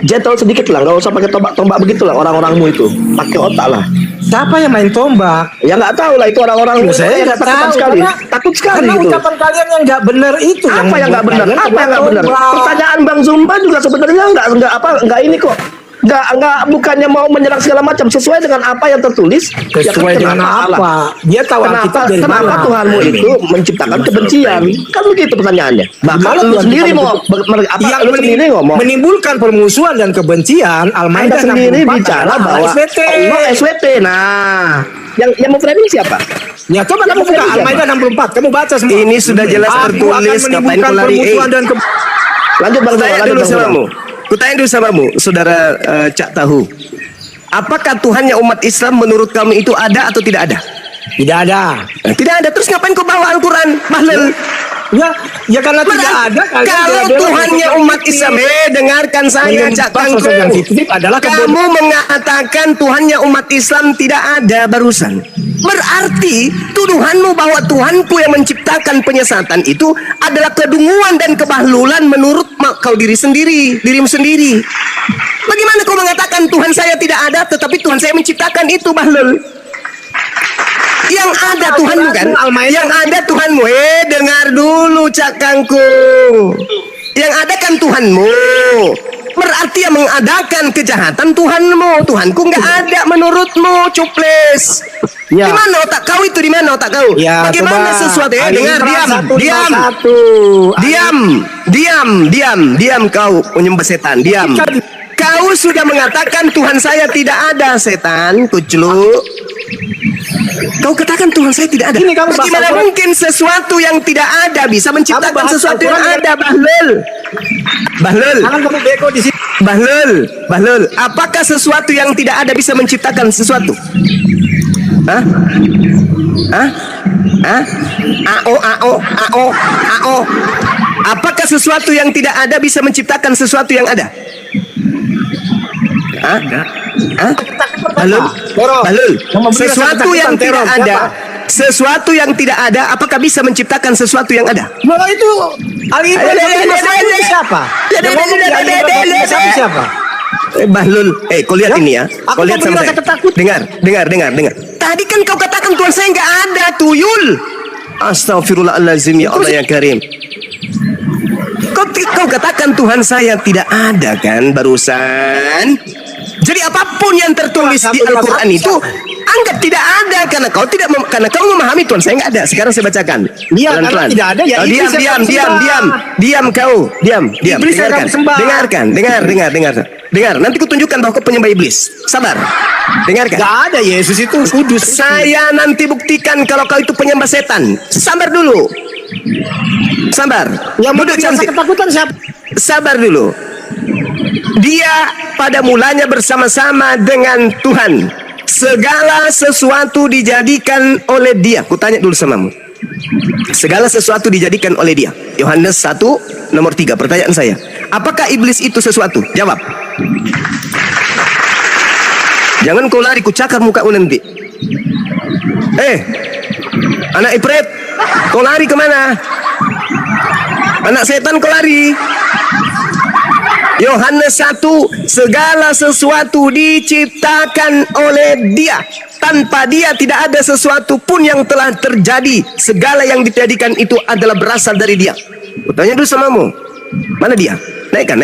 gentle sedikit lah, nggak usah pakai tombak begitu lah orang-orangmu itu, pakai otak lah. Siapa yang main tombak? Ya nggak tahu lah itu orang-orang Saya nggak tahu sekali, karena- takut sekali karena gitu. ucapan kalian yang nggak benar itu. Apa yang nggak benar? membuat Apa yang nggak kalian benar? tombak. Pertanyaan Bang Zumba juga sebenarnya nggak ini kok. Nggak bukannya mau menyerang segala macam sesuai dengan apa yang tertulis. Ya, Sesuai dengan kenapa apa? Dia tahu Alkitab dari Kenapa mana? Tuhanmu itu menciptakan kebencian? Kan begitu pertanyaannya. Bahkan Kalau lu Tuhan sendiri kita mau yang lu sendiri ngomong. menimbulkan permusuhan dan kebencian. Anda Al-Maidah sendiri 64 bicara adalah bahwa SWT. Allah SWT. Nah, yang mau framing siapa? Ya coba kamu buka Al-Maidah 64, kamu baca semua. Ini sudah jelas Aku tertulis, akan ngapain menimbulkan kau lari? permusuhan dan Lanjut Bang Zumba, Tanya lanjut dulu Bang Zumba. samamu. Kutanya dulu samamu, saudara Cak Tahu. Apakah Tuhannya umat Islam menurut kamu itu ada atau tidak ada? tidak ada. Tidak ada. Terus ngapain kau bawa Al-Quran, Bahlil? Ya karena tidak ada. Kalau kalian Tuhannya umat Islam, dengarkan saya, Cak Sosok yang Kangkung. fiktif adalah Kamu mengatakan Tuhannya umat Islam tidak ada barusan. Berarti tuduhanmu bahwa Tuhanku yang menciptakan penyesatan itu adalah kedunguan dan kebahlulan menurut kau dirimu sendiri. Bagaimana kau mengatakan Tuhan saya tidak ada, tetapi Tuhan saya menciptakan itu, bahlul? Yang ada Tuhanmu kan? Yang ada Tuhanmu. Dengar dulu, Cak Kangkung. Yang ada kan Tuhanmu. Berarti yang mengadakan kejahatan Tuhanmu. Tuhanku nggak ada menurutmu, cuples. Ya. Di mana otak kau itu? Di mana otak kau? Ya, Bagaimana coba. sesuatu? Ali Dengar, Imran diam kau penyembah setan, diam. Kau sudah mengatakan Tuhan saya tidak ada, setan, kucluk. Kau katakan Tuhan saya tidak ada. Ini kamu Bagaimana bahasa mungkin sesuatu yang tidak ada bisa menciptakan bahasa sesuatu yang Al-Quran ada, Bahlul? Bahlul, Jangan kamu beko di sini. Bahlul, apakah sesuatu yang tidak ada bisa menciptakan sesuatu? Hah? Ao. Apakah sesuatu yang tidak ada bisa menciptakan sesuatu yang ada? Bahlul, sesuatu yang tidak ada, sesuatu yang tidak ada, apakah bisa menciptakan sesuatu yang ada? Bahwa itu Ali Imran siapa? Yang ngomong di Ali Imran siapa? Bahlul, kau lihat ini ya. Kau lihat sama saya. Dengar. Tadi kan kau katakan Tuhan saya nggak ada, tuyul. Astagfirullahaladzim, ya Allah yang karim. Kau katakan Tuhan saya tidak ada kan barusan? Jadi apapun yang tertulis di Al-Quran itu anggap tidak ada karena kau memahami Tuhan saya nggak ada. Sekarang saya bacakan. Iya, Pelan-pelan. karena tidak ada, ya iblis yang kamu sembah. Diam kau. Iblis yang kamu sembah. Dengar. Nanti ku tunjukkan bahwa kau penyembah iblis. Sabar. Dengarkan. Gak ada, Yesus itu kudus. Saya nanti buktikan kalau kau itu penyembah setan. Sabar dulu. Sabar. Yang Duduk cantik. ketakutan siapa? Sabar dulu. Dia pada mulanya bersama-sama dengan Tuhan. Segala sesuatu dijadikan oleh Dia. Kutanya dulu samamu. Segala sesuatu dijadikan oleh Dia. Yohanes 1 nomor 3. Pertanyaan saya. Apakah iblis itu sesuatu? Jawab. Jangan kau lari, ku cakar mukamu nanti. Anak Ifrit, kau lari kemana? Anak setan, kau lari. Yohanes 1, segala sesuatu diciptakan oleh Dia. Tanpa Dia tidak ada sesuatu pun yang telah terjadi. Segala yang dijadikan itu adalah berasal dari Dia. Tanya dulu samamu, mana Dia? Naikkan.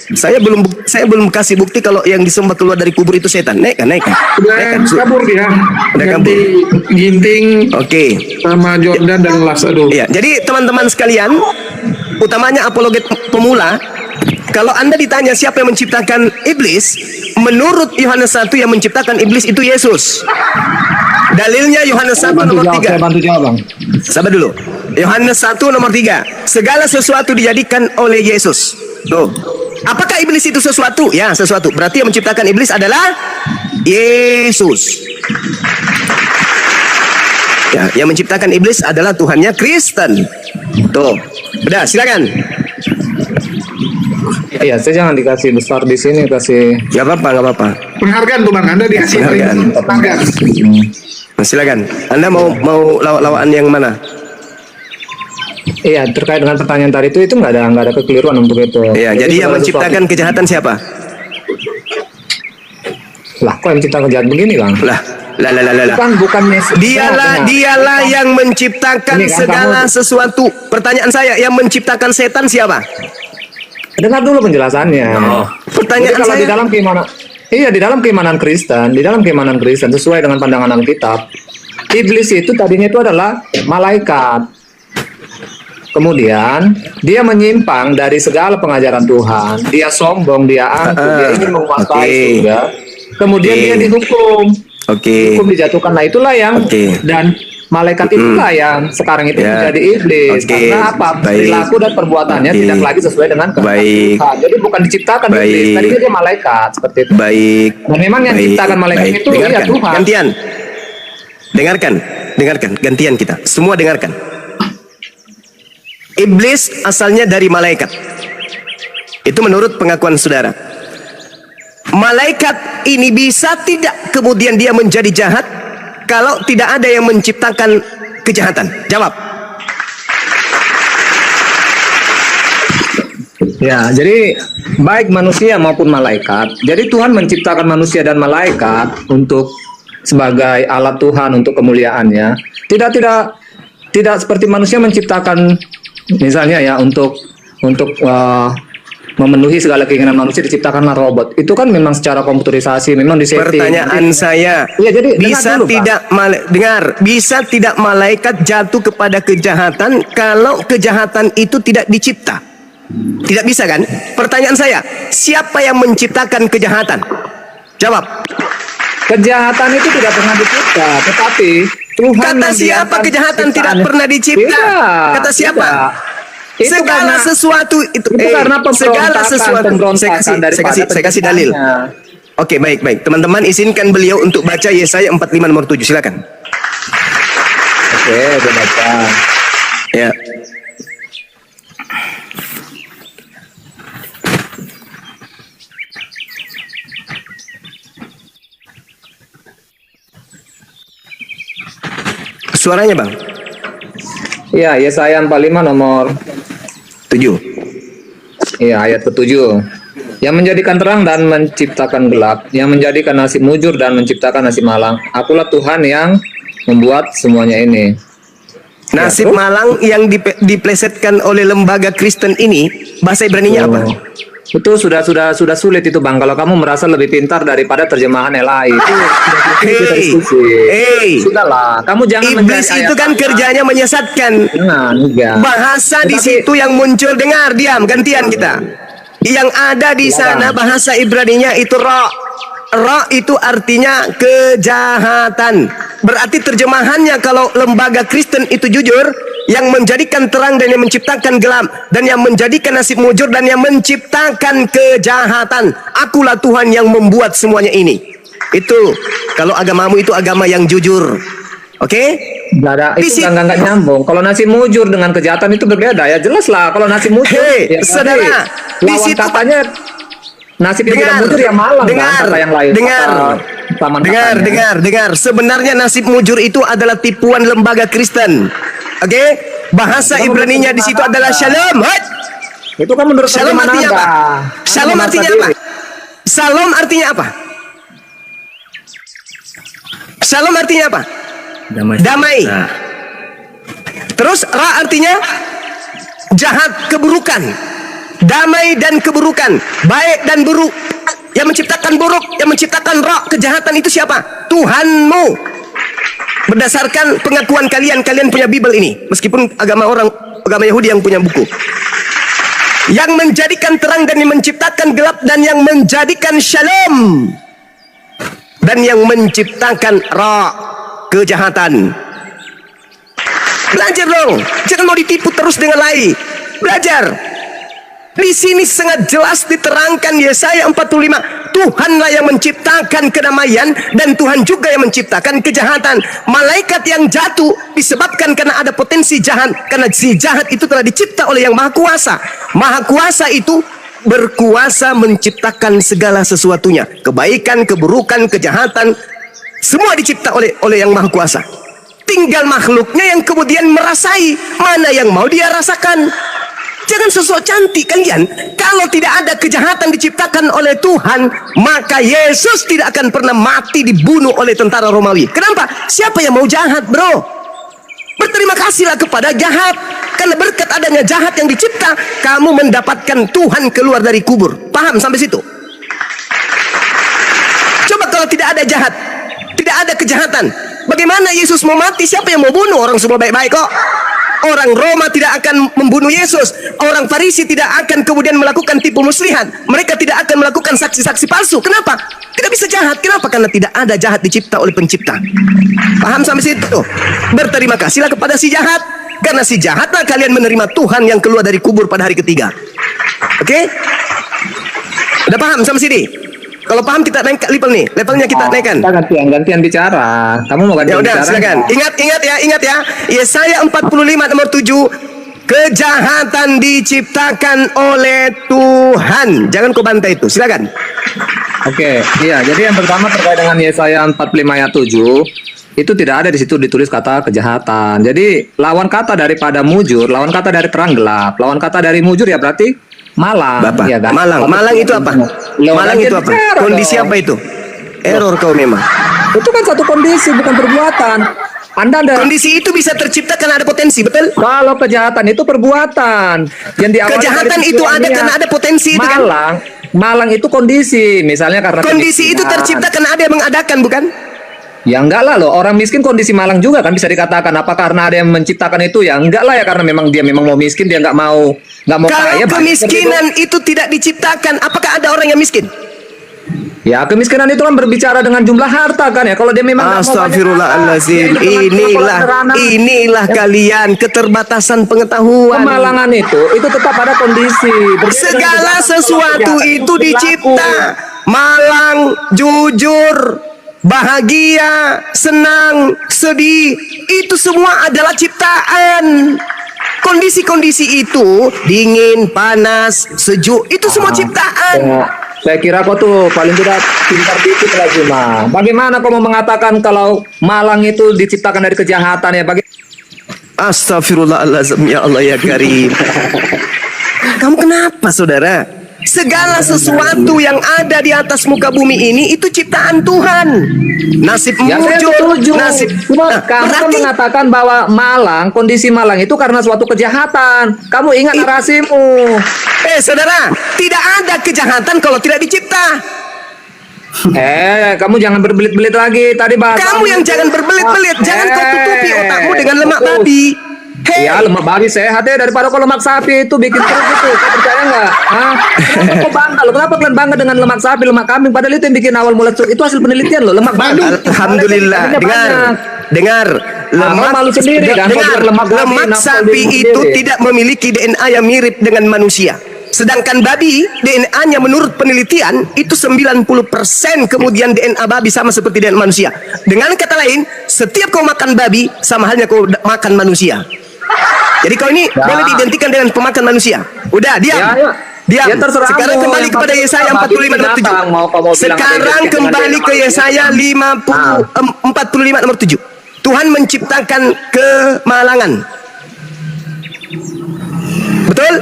Saya belum kasih bukti kalau yang disembah keluar dari kubur itu setan. Naikkan. Kabur dia. Udah Ganti Ginting Oke. sama Jordan dan Las. Aduh. Iya, jadi teman-teman sekalian, utamanya apologet pemula, kalau Anda ditanya siapa yang menciptakan iblis, menurut Yohanes 1 yang menciptakan iblis itu Yesus. Dalilnya Yohanes 1 nomor 3. Bantu jawab, Bang. Sabar dulu. Yohanes 1 nomor 3. Segala sesuatu dijadikan oleh Yesus. Tuh. Apakah iblis itu sesuatu? Ya, sesuatu. Berarti yang menciptakan iblis adalah Yesus. Ya, yang menciptakan iblis adalah Tuhannya Kristen. Tuh. Udah, silakan. Iya, saya jangan dikasih besar di sini, kasih. Gak apa-apa. Penghargaan tuh Bang, Anda dikasih Penghargaan. Nah, silakan. Anda mau lawak-lawakan yang mana? Iya, terkait dengan pertanyaan tadi itu nggak ada kekeliruan untuk itu. Iya, jadi yang menciptakan kejahatan siapa? Lah, kok yang menciptakan jahat begini, Bang? Lah. Bukannya Dialah yang menciptakan Ini kan segala kamu- sesuatu. Pertanyaan saya, yang menciptakan setan siapa? Dengar dulu penjelasannya. Pertanyaan Jadi kalau saya- di dalam keimanan, di dalam keimanan Kristen sesuai dengan pandangan Alkitab, iblis itu tadinya itu adalah malaikat. Kemudian dia menyimpang dari segala pengajaran Tuhan. Dia sombong, dia angkuh, dia ingin menguasai Oke. surga. Kemudian Oke. dia dihukum. Oke. Hukum dijatuhkan. Nah, itulah yang Oke. dan malaikat itulah yang sekarang itu Ya. menjadi iblis. Oke. Karena apa? Baik. Perilaku dan perbuatannya Oke. tidak lagi sesuai dengan kehendak Baik. Tuhan. Jadi bukan diciptakan Baik. iblis, tadinya dia malaikat seperti itu. Baik. Dan memang yang ciptakan malaikat itu ya Dengarkan. Tuhan. Gantian. Dengarkan. Gantian kita. Semua dengarkan. Iblis asalnya dari malaikat. Itu menurut pengakuan saudara. Malaikat ini bisa tidak kemudian dia menjadi jahat kalau tidak ada yang menciptakan kejahatan? Jawab. Ya, jadi baik manusia maupun malaikat. Jadi Tuhan menciptakan manusia dan malaikat untuk sebagai alat Tuhan untuk kemuliaannya. Tidak seperti manusia menciptakan misalnya ya untuk memenuhi segala keinginan manusia diciptakanlah robot. Itu kan memang secara komputerisasi, memang disetting. Pertanyaan saya, ya, jadi bisa dulu, tidak bisa tidak malaikat jatuh kepada kejahatan kalau kejahatan itu tidak dicipta? Tidak bisa kan? Pertanyaan saya, siapa yang menciptakan kejahatan? Jawab. Kejahatan itu tidak pernah dicipta, tetapi Tuhan Kata siapa kejahatan tidak ciptaannya. pernah dicipta? Tidak, Kata siapa? tidak. Itu Segala karena- sesuatu itu, karena segala sesuatu. Saya kasih dalil. Oke, baik. Teman-teman izinkan beliau untuk baca Yesaya 45 nomor 7. Silakan. Oke, udah baca. Ya. Suaranya, Bang. Iya, Yesaya 45 nomor 7. iya ayat ke-7. Yang menjadikan terang dan menciptakan gelap, yang menjadikan nasib mujur dan menciptakan nasib malang. Akulah Tuhan yang membuat semuanya ini. Nasib terus? malang yang diplesetkan oleh lembaga Kristen ini, bahasa Ibraninya apa? Itu sudah sulit itu, Bang. Kalau kamu merasa lebih pintar daripada terjemahan LAI itu kita diskusi. Sudahlah, kamu jangan Iblis mencari itu ayat kan apa. kerjanya menyesatkan. Nah, enggak. Bahasa di Tetapi- situ yang muncul, dengar, diam, gantian kita. Yang ada di sana bahasa Ibraninya itu ra. Ra itu artinya kejahatan. Berarti terjemahannya kalau lembaga Kristen itu jujur, yang menjadikan terang dan yang menciptakan gelap, dan yang menjadikan nasib mujur dan yang menciptakan kejahatan. Akulah Tuhan yang membuat semuanya ini. Itu kalau agamamu itu agama yang jujur. Oke? Nggak ada, Di itu situ- nggak nyambung. Kalau nasib mujur dengan kejahatan itu berbeda ya, jelas lah. Kalau nasib mujur, Hei, ya, saudara, berarti di lawan situ- katanya nasib yang tidak mujur ya malang kan, kata yang lain. dengar, Kata taman katanya. dengar. Sebenarnya nasib mujur itu adalah tipuan lembaga Kristen. Oke? Bahasa Ibraninya di situ adalah shalom. Hei! Itu kan menurut Shalom terjemahan artinya Anda. apa? Anda Shalom memaksa artinya diri. apa? Shalom artinya apa? Shalom artinya apa? Damai. Terus ra artinya jahat, keburukan. Damai dan keburukan, baik dan buruk. Yang menciptakan buruk, yang menciptakan ra, kejahatan itu siapa? Tuhanmu. Berdasarkan pengakuan kalian punya Bible ini. Meskipun agama Yahudi yang punya buku. Yang menjadikan terang dan yang menciptakan gelap, dan yang menjadikan shalom, dan yang menciptakan ra, kejahatan. Belajar dong, jangan mau ditipu terus dengan lain. Belajar. Di sini sangat jelas diterangkan Yesaya 45, Tuhanlah yang menciptakan kedamaian dan Tuhan juga yang menciptakan kejahatan. Malaikat yang jatuh disebabkan karena ada potensi jahat, karena si jahat itu telah dicipta oleh yang Maha Kuasa. Maha Kuasa itu berkuasa menciptakan segala sesuatunya, kebaikan, keburukan, kejahatan, semua dicipta oleh yang Maha Kuasa. Tinggal makhluknya yang kemudian merasai mana yang mau dia rasakan. Jangan sosok cantik kalian. Kalau tidak ada kejahatan diciptakan oleh Tuhan, maka Yesus tidak akan pernah mati dibunuh oleh tentara Romawi. Kenapa? Siapa yang mau jahat, bro? Berterima kasihlah kepada jahat. Karena berkat adanya jahat yang dicipta, kamu mendapatkan Tuhan keluar dari kubur. Paham sampai situ? Coba kalau tidak ada jahat, tidak ada kejahatan, bagaimana Yesus mau mati? Siapa yang mau bunuh? Orang semua baik-baik kok. Orang Roma tidak akan membunuh Yesus. Orang Farisi tidak akan kemudian melakukan tipu muslihat. Mereka tidak akan melakukan saksi-saksi palsu. Kenapa? Tidak bisa jahat. Kenapa? Karena tidak ada jahat dicipta oleh pencipta. Paham sampai situ? Berterima kasihlah kepada si jahat. Karena si jahatlah kalian menerima Tuhan yang keluar dari kubur pada hari ketiga. Oke? Udah paham sampai sini? Kalau paham kita naik level nih. Levelnya kita naikkan. Kita gantian bicara. Kamu mau Ya gantian udah, bicara? silakan. Ingat ya. Yesaya 45 nomor 7. Kejahatan diciptakan oleh Tuhan. Jangan kau bantah itu. Silakan. Oke, iya. Jadi yang pertama terkait dengan Yesaya 45 ayat 7, itu tidak ada di situ ditulis kata kejahatan. Jadi lawan kata daripada mujur, lawan kata dari terang gelap, lawan kata dari mujur ya berarti malang. Bapak, ya kan? malang itu apa? Malang itu apa? Kondisi apa itu? Error kau memang. Itu kan satu kondisi, bukan perbuatan. Anda ada Kondisi itu bisa tercipta karena ada potensi, betul? kalau kejahatan itu perbuatan yang diawali Kejahatan dari itu pikiran ada niat. karena ada potensi itu kan? Malang itu kondisi, misalnya karena Kondisi itu kemiskinan. tercipta karena ada yang mengadakan, bukan? Ya enggak lah loh, orang miskin kondisi malang juga kan bisa dikatakan. Apa karena ada yang menciptakan itu? Ya enggak lah ya, karena memang dia memang mau miskin, dia nggak mau Kalau kaya. kemiskinan itu tidak diciptakan, apakah ada orang yang miskin? Ya kemiskinan itu kan berbicara dengan jumlah harta kan ya. Kalau dia memang nggak mau banyak Astagfirullahaladzim. harta, ya itu dengan Inilah kalian keterbatasan pengetahuan. kemalangan itu tetap ada kondisi. Berbeda dengan Segala kejahatan. sesuatu Kalau itu kejahatan dicipta. Malang, jujur, bahagia, senang, sedih, itu semua adalah ciptaan. Kondisi-kondisi itu dingin, panas, sejuk, itu semua ciptaan. Ya, saya kira kau tuh paling tidak pintar dikit lah cuma. Bagaimana kau mau mengatakan kalau malang itu diciptakan dari kejahatan ya? Astagfirullahaladzim, ya Allah ya Karim. Kamu kenapa saudara? Segala sesuatu yang ada di atas muka bumi ini itu ciptaan Tuhan. Nasib Ya saya mujur, setuju. nasib. Cuma Nah, kamu kan berarti mengatakan bahwa malang, kondisi malang itu karena suatu kejahatan. Kamu ingat narasimu. saudara, tidak ada kejahatan kalau tidak dicipta. Kamu jangan berbelit-belit lagi. Tadi bahasa Kamu yang jangan berbelit-belit, jangan kau tutupi otakmu dengan lemak fokus. babi. Ya lemak babi sehat ya daripada kalau lemak sapi itu bikin perut itu. Kau percaya nggak? Hah? Kenapa kau bangga loh? Kenapa kalian bangga dengan lemak sapi, lemak kambing? Padahal itu yang bikin awal mula itu hasil penelitian loh. Lemak babi. Alhamdulillah. Dengar. Kau malu sendiri kan? Kau Dengar. bilang lemak babi, Lemak kenapa kau sapi bingung itu sendiri? tidak memiliki DNA yang mirip dengan manusia. Sedangkan babi, DNA-nya menurut penelitian itu 90% kemudian DNA babi sama seperti DNA manusia. Dengan kata lain, setiap kau makan babi sama halnya kau makan manusia. Jadi kau ini boleh diidentikan dengan pemakan manusia. Udah, diam. Ya. Diam. Ya, terserah Sekarang kamu. kembali Yang kepada penting Yesaya babi 45 nomor 7. binatang. Mau kamu bilang Sekarang ada identik kembali dengan ke DNA Yesaya 45 nomor 7. Tuhan menciptakan kemalangan. Betul?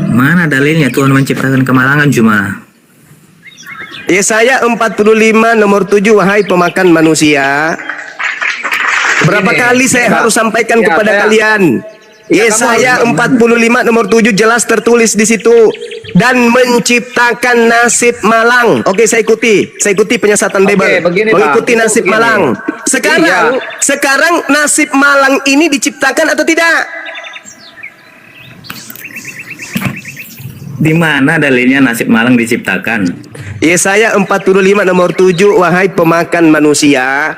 Mana dalilnya Tuhan menciptakan kemalangan cuma? Yesaya 45 nomor 7, wahai pemakan manusia. Berapa Ini, kali saya harus sampaikan ya, kepada saya- kalian? Ya, Yesaya kamu 45 nomor 7 jelas tertulis di situ, dan menciptakan nasib malang. Oke, saya ikuti penyiasatan Oke, Bible. begini, Pak. Mengikuti Itu nasib begini. malang. Iya. Sekarang nasib malang ini diciptakan atau tidak? Di mana dalilnya nasib malang diciptakan? Yesaya 45 nomor 7, wahai pemakan manusia.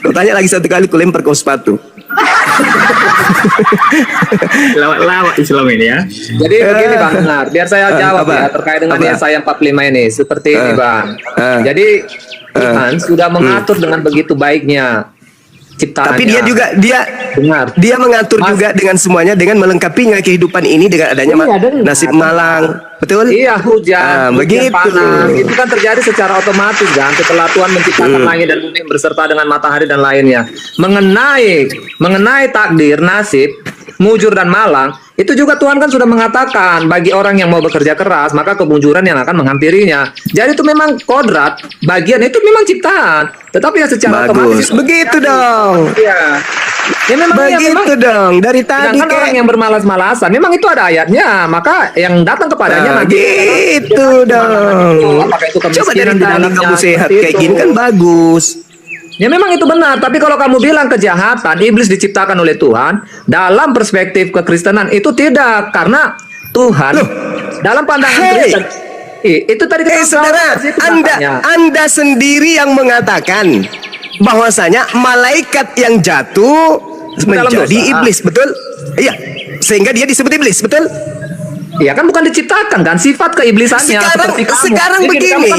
Kau tanya lagi satu kali, ku lempar kau sepatu. Lawak-lawak Islam ini ya. Jadi begini Bang Benar, biar saya jawab apa? ya terkait dengan Apa? Yesaya 45 ini seperti ini Bang. Jadi Tuhan sudah mengatur dengan begitu baiknya ciptaannya. Tapi dia Benar. mengatur juga dengan semuanya, dengan melengkapinya kehidupan ini dengan adanya Iya, benar. nasib malang. Betul? Iya hujan begitu. panas itu kan terjadi secara otomatis kan setelah Tuhan menciptakan langit dan bumi berserta dengan matahari dan lainnya. Mengenai takdir, nasib, mujur dan malang itu juga Tuhan kan sudah mengatakan bagi orang yang mau bekerja keras maka kemujuran yang akan menghampirinya. Jadi itu memang kodrat, bagian itu memang ciptaan. Tetapi ya secara otomatis Bagus. Begitu dong. Iya. Ya memang Begitu dong. Dari tadi sedangkan orang yang bermalas-malasan memang itu ada ayatnya, maka yang datang kepadanya nanti gitu dong. apakah itu Coba kemiskinan dari di tadi dalamnya, kamu sehat seperti kayak itu. gini kan bagus. Ya memang itu benar, tapi kalau kamu bilang kejahatan, iblis diciptakan oleh Tuhan, dalam perspektif kekristenan itu tidak, karena Tuhan dalam pandangan Hey! Kristen itu tadi kita Saudara, bahas itu katanya. Anda sendiri yang mengatakan bahwasanya malaikat yang jatuh Dalam menjadi dosa. iblis, betul? Iya. Sehingga dia disebut iblis, betul? Iya kan bukan diciptakan kan sifat keiblisannya seperti kamu. Sekarang Begini,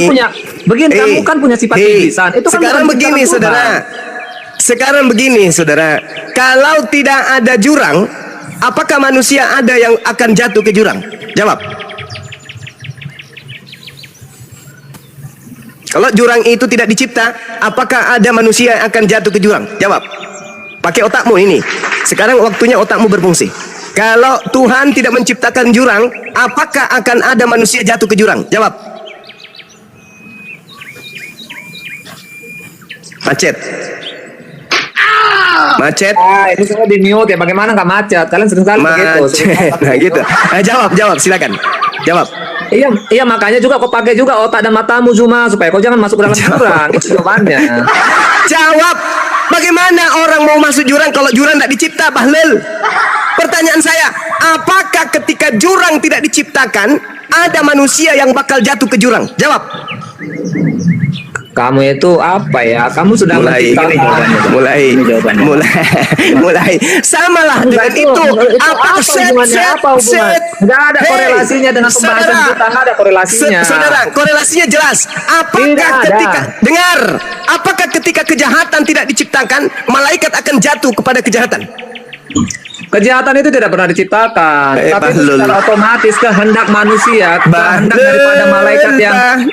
begini. kamu kan punya sifat keiblisan. Itu kan sekarang bukan begini, ciptaan Tuhan. saudara. Sekarang begini, saudara. Kalau tidak ada jurang, apakah manusia ada yang akan jatuh ke jurang? Jawab. Kalau jurang itu tidak dicipta, apakah ada manusia yang akan jatuh ke jurang? Jawab. Pakai otakmu ini. Sekarang waktunya otakmu berfungsi. Kalau Tuhan tidak menciptakan jurang, apakah akan ada manusia jatuh ke jurang? Jawab. Macet. Macet. Ini semua di mute ya. Bagaimana nggak macet? Kalian sering kali begitu. Macet. Nah gitu. Jawab, silakan. Jawab. Iya makanya juga kau pakai juga otak dan matamu Zuma supaya kau jangan masuk ke dalam jurang. Itu jawabannya. Jawab. Bagaimana orang mau masuk jurang kalau jurang tidak dicipta, Bahlil? Pertanyaan saya, apakah ketika jurang tidak diciptakan, ada manusia yang bakal jatuh ke jurang? Jawab. Kamu itu apa ya? Kamu sudah mulai. Samalah dengan itu. Apa Nggak ada korelasinya dengan pembahasan kita. Nggak ada korelasinya. Saudara, korelasinya jelas. Apakah ketika kejahatan tidak diciptakan, malaikat akan jatuh kepada kejahatan? Kejahatan itu tidak pernah diciptakan, tapi itu secara otomatis kehendak manusia, kehendak daripada malaikat yang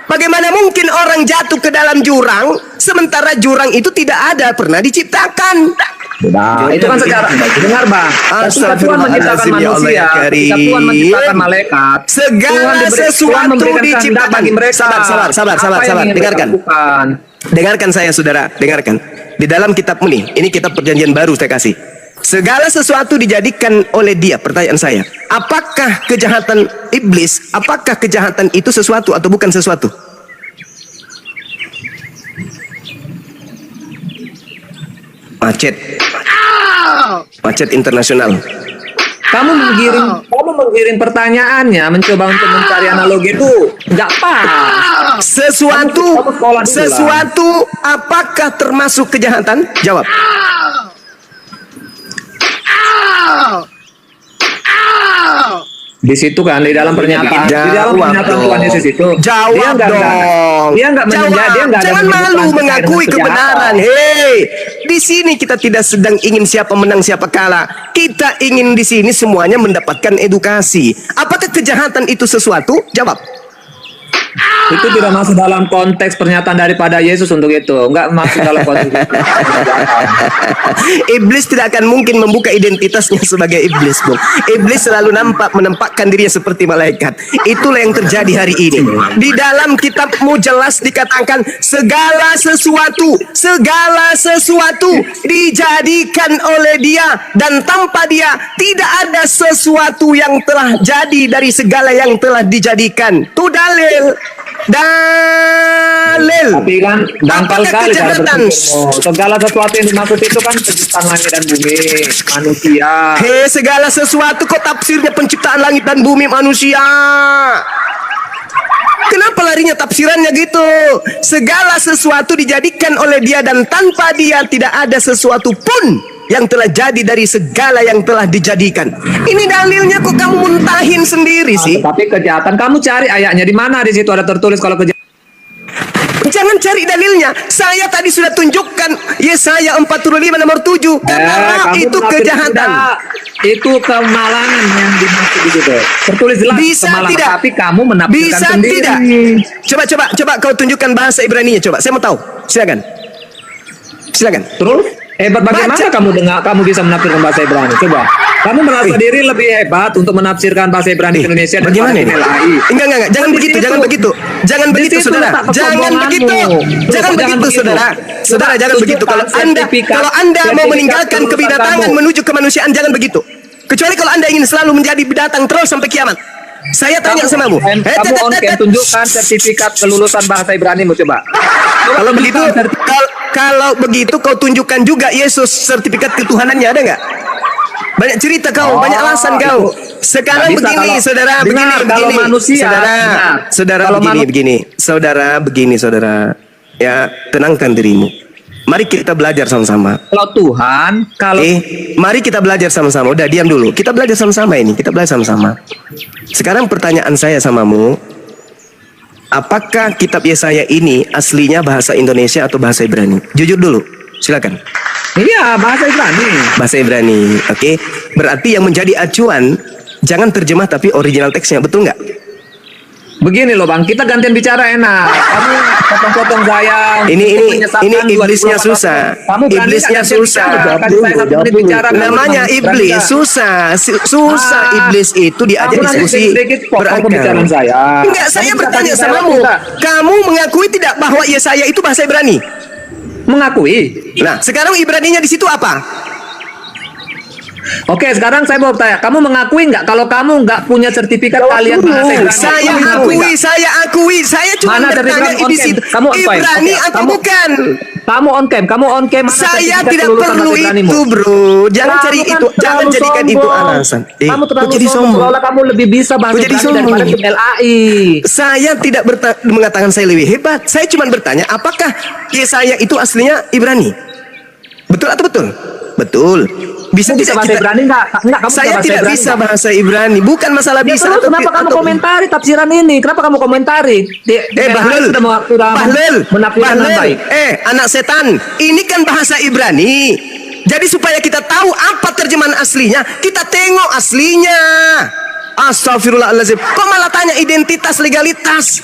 Bagaimana mungkin orang jatuh ke dalam jurang sementara jurang itu tidak ada pernah diciptakan? Nah, itu kan secara dengar Bang. Ketika Tuhan menciptakan manusia, ketika Tuhan menciptakan malaikat, segala sesuatu diciptakan bagi mereka. Sabar. Dengarkan saya, saudara. Dengarkan. Di dalam kitab ini kitab perjanjian baru saya kasih. Segala sesuatu dijadikan oleh Dia. Pertanyaan saya, apakah kejahatan iblis, apakah kejahatan itu sesuatu atau bukan sesuatu? Macet internasional. Kamu menggiring pertanyaannya, mencoba untuk mencari analogi itu nggak pas. Sesuatu apakah termasuk kejahatan? Jawab. Di situ kan di dalam pernyataan Tuhan Yesus itu jawab dong. Dia nggak jangan malu mengakui kebenaran. Hei, di sini kita tidak sedang ingin siapa menang siapa kalah. Kita ingin di sini semuanya mendapatkan edukasi. Apakah kejahatan itu sesuatu? Jawab. Itu tidak masuk dalam konteks pernyataan daripada Yesus untuk itu. Enggak masuk dalam konteks. Iblis tidak akan mungkin membuka identitasnya sebagai iblis, Bung. Iblis selalu menempatkan dirinya seperti malaikat. Itulah yang terjadi hari ini. Di dalam kitabmu jelas dikatakan segala sesuatu dijadikan oleh Dia dan tanpa Dia tidak ada sesuatu yang telah jadi dari segala yang telah dijadikan. Itu dalil. Tapi kan dangkal sekali cara berpikirmu. Segala sesuatu yang dimaksud itu kan penciptaan langit dan bumi manusia. Segala sesuatu kok tafsirnya penciptaan langit dan bumi manusia. Kenapa larinya tafsirannya gitu? Segala sesuatu dijadikan oleh Dia dan tanpa Dia tidak ada sesuatu pun yang telah jadi dari segala yang telah dijadikan. Ini dalilnya kok kamu muntahin sendiri sih? Tapi kejahatan kamu cari ayatnya di mana? Di situ ada tertulis kalau kejahatan. Jangan cari dalilnya. Saya tadi sudah tunjukkan Yesaya 45 nomor 7. Karena itu kejahatan. Itu kemalangan yang dimaksud di situ. Tertulis jelas kemalangan. Tidak. Tapi kamu menafsirkan sendiri. Tidak. Coba kau tunjukkan bahasa Ibrani-nya. Coba. Saya mau tahu. Silakan. Terus? Hebat bagaimana kamu bisa menafsirkan bahasa Ibrani? Coba. Kamu merasa diri lebih hebat untuk menafsirkan bahasa Ibrani ke Indonesia bagaimana ini? Enggak. Jangan begitu, saudara. Jangan begitu, saudara. Saudara, jangan begitu. Kalau Anda mau meninggalkan kebidatangan menuju kemanusiaan, jangan begitu. Kecuali kalau Anda ingin selalu menjadi binatang terus sampai kiamat. Saya tanya samamu. Kamu tunjukkan sertifikat kelulusan bahasa Ibrani-mu, coba. Kalau begitu kau tunjukkan juga Yesus sertifikat ketuhanannya, ada nggak? Banyak cerita kau, banyak alasan kau. Sekarang begini, saudara, saudara. Ya, tenangkan dirimu. Mari kita belajar sama-sama. Mari kita belajar sama-sama. Udah, diam dulu. Kita belajar sama-sama ini. Sekarang pertanyaan saya samamu, apakah kitab Yesaya ini aslinya bahasa Indonesia atau bahasa Ibrani? Jujur dulu. Silakan. Iya, bahasa Ibrani. Bahasa Ibrani. Oke. Berarti yang menjadi acuan jangan terjemah tapi original teksnya, betul nggak? Begini loh Bang, kita gantian bicara enak. Kamu potong-potong saya. Ini menyesatkan iblisnya 20 susah. Kamu berani Iblisnya nggak gantian susah. bicara? Kasih saya 1 menit bicara. kamu Namanya berani iblis nggak? susah. Susah iblis itu diajak Kamu nanti diskusi sedikit potong pembicaraan berakal. saya. Enggak, saya Kamu bertanya bisa sama kasih kamu. saya Kamu mengakui tidak bahwa Yesaya itu bahasa Ibrani? mengakui. Nah, sekarang Ibraninya di situ apa? Oke, sekarang saya mau tanya, kamu mengakui nggak kalau kamu nggak punya sertifikat kalian bahasa Ibrani? Saya Kamu mengakui akui, nggak? saya akui. Saya cuma Mana bertanya sertifikat on di cam? situ. Kamu on cam. Ibrani Oke, atau kamu- bukan? Kamu on cam, mana Saya sertifikat tidak kelulusan perlu bahasa Ibranimu? itu, bro. Jangan Kamu cari kan itu, jangan terlalu jadikan itu sombong. alasan. Kamu kok terlalu jadi sombong. sombong? Seolah kamu lebih bisa bahasa Kok jadi Ibrani daripada sombong? tim LAI. Saya tidak mengatakan saya lebih hebat. Saya cuma bertanya, apakah Yesaya itu aslinya Ibrani? Betul atau betul? Betul. Bisa Kamu bisa tidak bahasa kita? Ibrani nggak? Nggak, kamu Saya bahasa tidak Ibrani bisa nggak? bahasa Ibrani. Bukan masalah Ya, bisa. terus kenapa kamu komentari tafsiran ini? Kenapa kamu komentari? Bahlul, Bahlul, menafikan dengan baik. Anak setan, ini kan bahasa Ibrani. Jadi supaya kita tahu apa terjemahan aslinya, kita tengok aslinya. Astagfirullahaladzim. Kok malah tanya identitas, legalitas?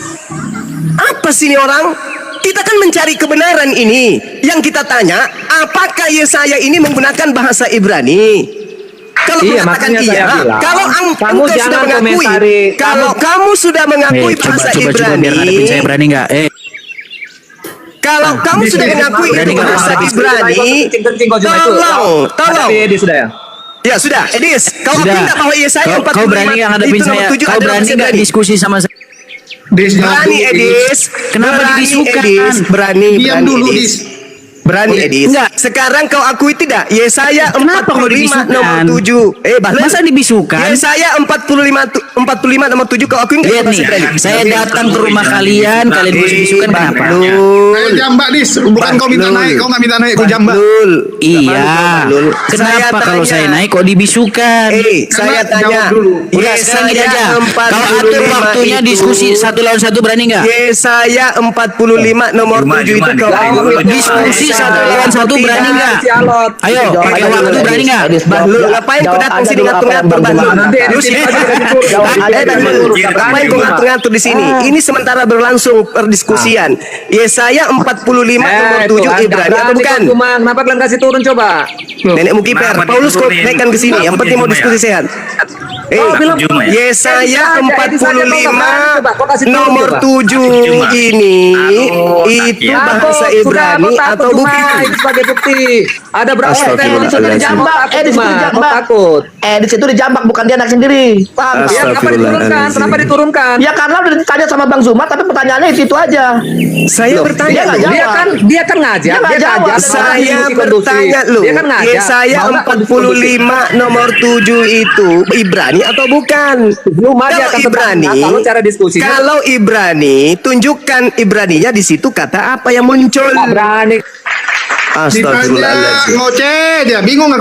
Apa sih ini orang? Kita kan mencari kebenaran ini. Yang kita tanya, apakah Yesaya ini menggunakan bahasa Ibrani? Kalau Iya, mengatakan makanya saya iya, bilang, kalau kamu engkau sudah jangan mengakui, komentari. kalau kamu sudah mengakui coba bahasa coba coba biar ngadepin Ibrani, saya berani nggak? kalau kamu sudah mengakui berani itu nggak bahasa apa-apa. Ibrani, tolong. Di sudah ya. Ya sudah, Edis, kau akui Sudah. nggak bahwa Yesaya Kau berani nggak ngadepin saya? Kau berani nggak diskusi sama saya? Dis, jawab Berani, dulu, Edis. Kenapa Berani, dibisukan? Edis. Berani, Diam berani, dulu, Edis. Dis. Berani, Edis. Enggak. Sekarang kau akui tidak? Yesaya Kenapa kau 45 dibisukan? nomor 7. Bahlul. Masa dibisukan? Yesaya 45 nomor 7 kau akui nggak Lihat bahasa nih, Ibrani? saya datang ke rumah kalian bisukan kenapa? Bahlul. Saya jambak, Dis. Bukan kau minta Bahlul. naik, kau nggak minta naik, kau jambak. Bahlul. Iya. Bahlul. Kenapa kalau saya naik kok dibisukan? Saya Karena tanya jawab dulu. Udah sekarang gini aja. Kalau atur 45 waktunya itu, diskusi 1 lawan 1 berani nggak? Yesaya 45 nomor 7 itu kau Diskusi 1 lawan 1 berani nggak? Ayo, pakai waktu berani nggak? Bahlul, ngapain kau datang sini ngatur-ngatur Bahlul? Lu sini ngapain kau ngatur-ngatur di sini? Ini sementara berlangsung perdiskusian. Yesaya 45 nomor 7 Ibrani atau bukan? Kenapa kalian kasih turun coba? Nenek Mukiper, Paulus kau naikkan ke sini. Yang penting mau diskusi sehat. Yesaya 45 nomor 7 ini itu bahasa Ibrani atau bukan? Sebagai bukti. Ada berapa Astagfirullahaladzim. Di situ dijambak. Takut. Di situ dijambak, bukan dia anak sendiri. Paham? Ya, kenapa diturunkan? Kenapa diturunkan? Ya karena udah ditanya sama Bang Zuma, tapi pertanyaannya itu aja. Saya bertanya dia nggak loh. jawab. Dia kan ngajar, Dia nggak dia jawab. ngajar. Saya bertanya loh. Dia kan ngajar. Yesaya Mau nggak kondisi 45 nomor 7 itu Ibrani atau bukan? Belum aja Kalau akan Ibrani, tentang- kalau cara diskusinya- kalau Ibrani, tunjukkan Ibraninya di situ kata apa yang muncul. Nggak berani. Ditanya Astagfirullahaladzim. ngoceh aja, bingung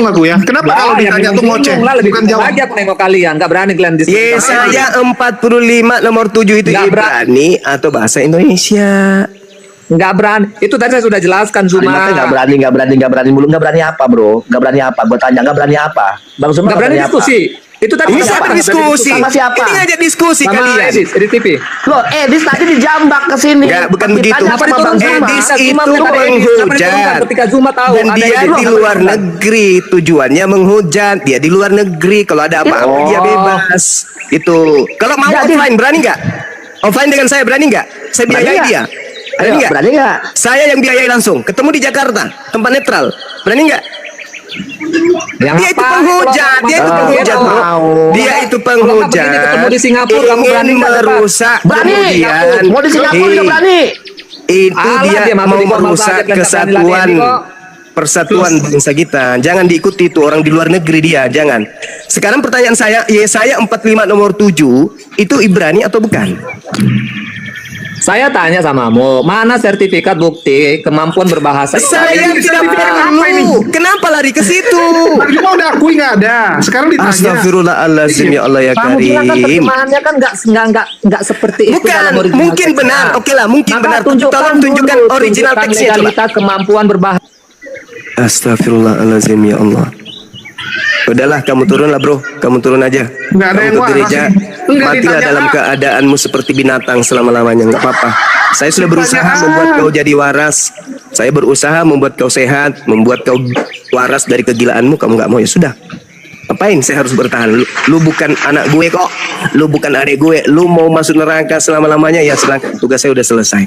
aku ya. Kenapa kalau Ya, ditanya tuh ngoceh, bingung lah, lebih bukan bingung jawab? lagi aku nengok kalian. Nggak berani kalian diskusi. Yesaya 45 nomor 7 itu Nggak Ibrani atau bahasa Indonesia? Nggak berani. Itu tadi saya sudah jelaskan Zuma. Nggak berani mulu. Nggak berani apa, bro? Nggak berani apa? Gue tanya, nggak berani apa? Bang Zuma Nggak berani apa? diskusi. Itu tadi Ini sudah siapa apa? diskusi? Sama siapa? Ini ngajak diskusi Sama kalian. Edis, Edis TV. Loh, Edis tadi dijambak ke sini. Enggak, bukan begitu. Ditanya Kenapa sama Bang diturunkan? Zuma. Edis Zuma itu minta ada Edis. Kenapa menghujat. diturunkan ketika Zuma tahu Dan ada dia Edis? di Kenapa luar diturunkan? negeri, tujuannya menghujat. Dia di luar negeri, kalau ada apa-apa dia bebas. Itu. Kalau mau Jadi- offline berani nggak? Offline dengan saya berani nggak? Saya Berani biayai nggak? dia. Ayo, Berani nggak? berani nggak? Saya yang biayai langsung. Ketemu di Jakarta, tempat netral. Berani nggak? Yang Dia itu apa? penghujat, dia itu Kalau- penghujat, bro. mau. Dia itu Kalau nggak penghujat. begini ketemu di Singapura, kamu berani Ingin nggak, Pak? merusak Berani. kemudian. Mau di Singapura juga berani. Itu Alah, dia dia masuk mau di formal merusak budget, kan, kesatuan Ini kok. persatuan bangsa kita. Jangan diikuti itu orang di luar negeri dia, jangan. Sekarang pertanyaan saya, Yesaya 45 nomor 7 itu Ibrani atau bukan? Saya tanya samamu, mana sertifikat bukti kemampuan berbahasa? Saya tidak perlu. Kenapa lari ke situ? Bang Zuma udah akui nggak ada. Sekarang ditanya. Astagfirullahaladzim ya Allah ya Kamu bilang kan Karim. terjemahannya kan nggak seperti itu dalam Bukan, original mungkin teksnya. benar. Oke lah, mungkin Maka benar. tunjukkan Tolong tunjukkan dulu, original tunjukkan teksnya coba. legalitas kemampuan berbahasa. Astagfirullahaladzim ya Allah. Udahlah, kamu turun lah bro, kamu turun aja. Nggak ada Kamu yang ke waras gereja, sih. Nggak matilah ditanya dalam apa. keadaanmu seperti binatang selama-lamanya, nggak apa-apa. Saya sudah berusaha Ditanya membuat apa. kau jadi waras. Saya berusaha membuat kau sehat, membuat kau waras dari kegilaanmu. Kamu nggak mau, ya sudah. Ngapain saya harus bertahan? Lu bukan anak gue kok, lu bukan adik gue. Lu mau masuk neraka selama-lamanya, ya silakan. Tugas saya udah selesai.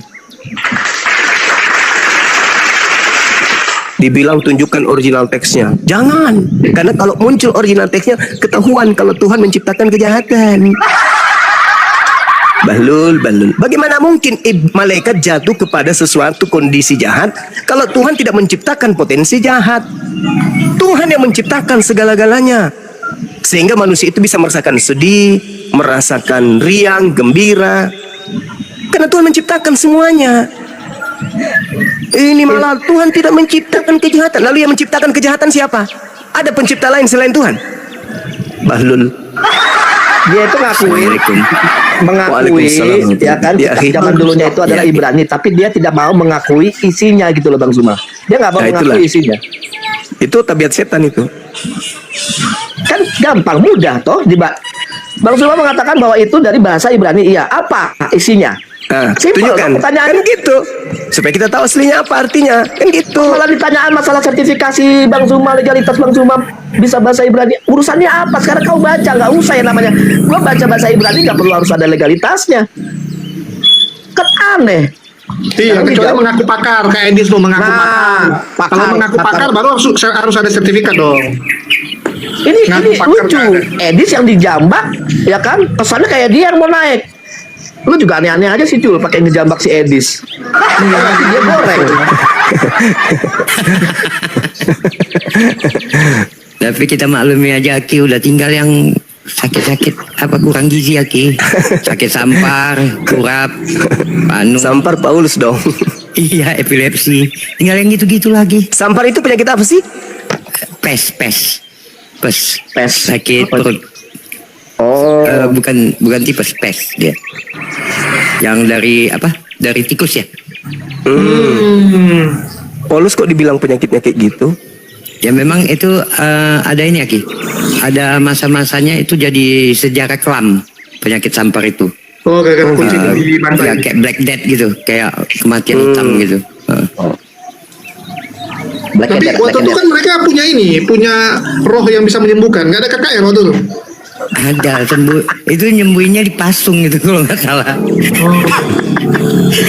Dibilang tunjukkan original teksnya, jangan, karena kalau muncul original teksnya ketahuan kalau Tuhan menciptakan kejahatan. Bahlul. Bagaimana mungkin malaikat jatuh kepada sesuatu kondisi jahat kalau Tuhan tidak menciptakan potensi jahat? Tuhan yang menciptakan segala-galanya, sehingga manusia itu bisa merasakan sedih, merasakan riang, gembira, karena Tuhan menciptakan semuanya. Ini malah Tuhan tidak menciptakan kejahatan. Lalu yang menciptakan kejahatan siapa? Ada pencipta lain selain Tuhan? Bahlul. Dia itu mengakui Waalaikumsalam. ya kan, Ya, kitab zaman dulunya itu adalah ya, Ibrani, tapi dia tidak mau mengakui isinya gitu loh Bang Zuma. Dia nggak mau Nah, itulah. mengakui isinya. Itu tabiat setan itu. Kan gampang, mudah toh. Bang Zuma mengatakan bahwa itu dari bahasa Ibrani. Iya, apa isinya? Nah, Simpel, tunjukkan. pertanyaannya. Kan gitu. Supaya kita tahu aslinya apa artinya. Kan gitu. Malah ditanyaan masalah sertifikasi Bang Zuma, legalitas Bang Zuma bisa bahasa Ibrani. Urusannya apa? Sekarang kau baca, nggak usah ya namanya. Gua baca bahasa Ibrani nggak perlu harus ada legalitasnya. Kan aneh. Iya, Sekarang kecuali dijawab. mengaku pakar, kayak Edis tuh mengaku Nah, pakar. Kalau mengaku pakar baru harus ada sertifikat dong. Ini Ngaku pakar lucu. nggak ada. Edis yang dijambak, ya kan? Pesannya kayak dia yang mau naik. Lu juga aneh-aneh aja sih Jul pakai ngejambak si Edis. Dia goreng. Tapi kita maklumi aja Aki udah tinggal yang sakit-sakit apa kurang gizi Aki. Sakit sampar, kurap, panu. Sampar Paulus dong. Iya, epilepsi. Tinggal yang gitu-gitu lagi. Sampar itu penyakit apa sih? Pes. Pes. Sakit perut. Oh, Bukan tipes, pes dia. Yang dari apa? Dari tikus ya? Paulus kok dibilang penyakitnya kayak gitu? Ya memang itu ada ini Aki. Ada masa-masanya itu jadi sejarah kelam penyakit sampar itu. Oh, kayak kucing di Ya, pantai. kayak Black Death gitu, kayak kematian hitam gitu. Black Tapi Death, waktu Black itu kan mereka punya roh yang bisa menyembuhkan. Nggak ada KKR waktu itu. Ada itu nyembuhinnya dipasung gitu kalau nggak salah.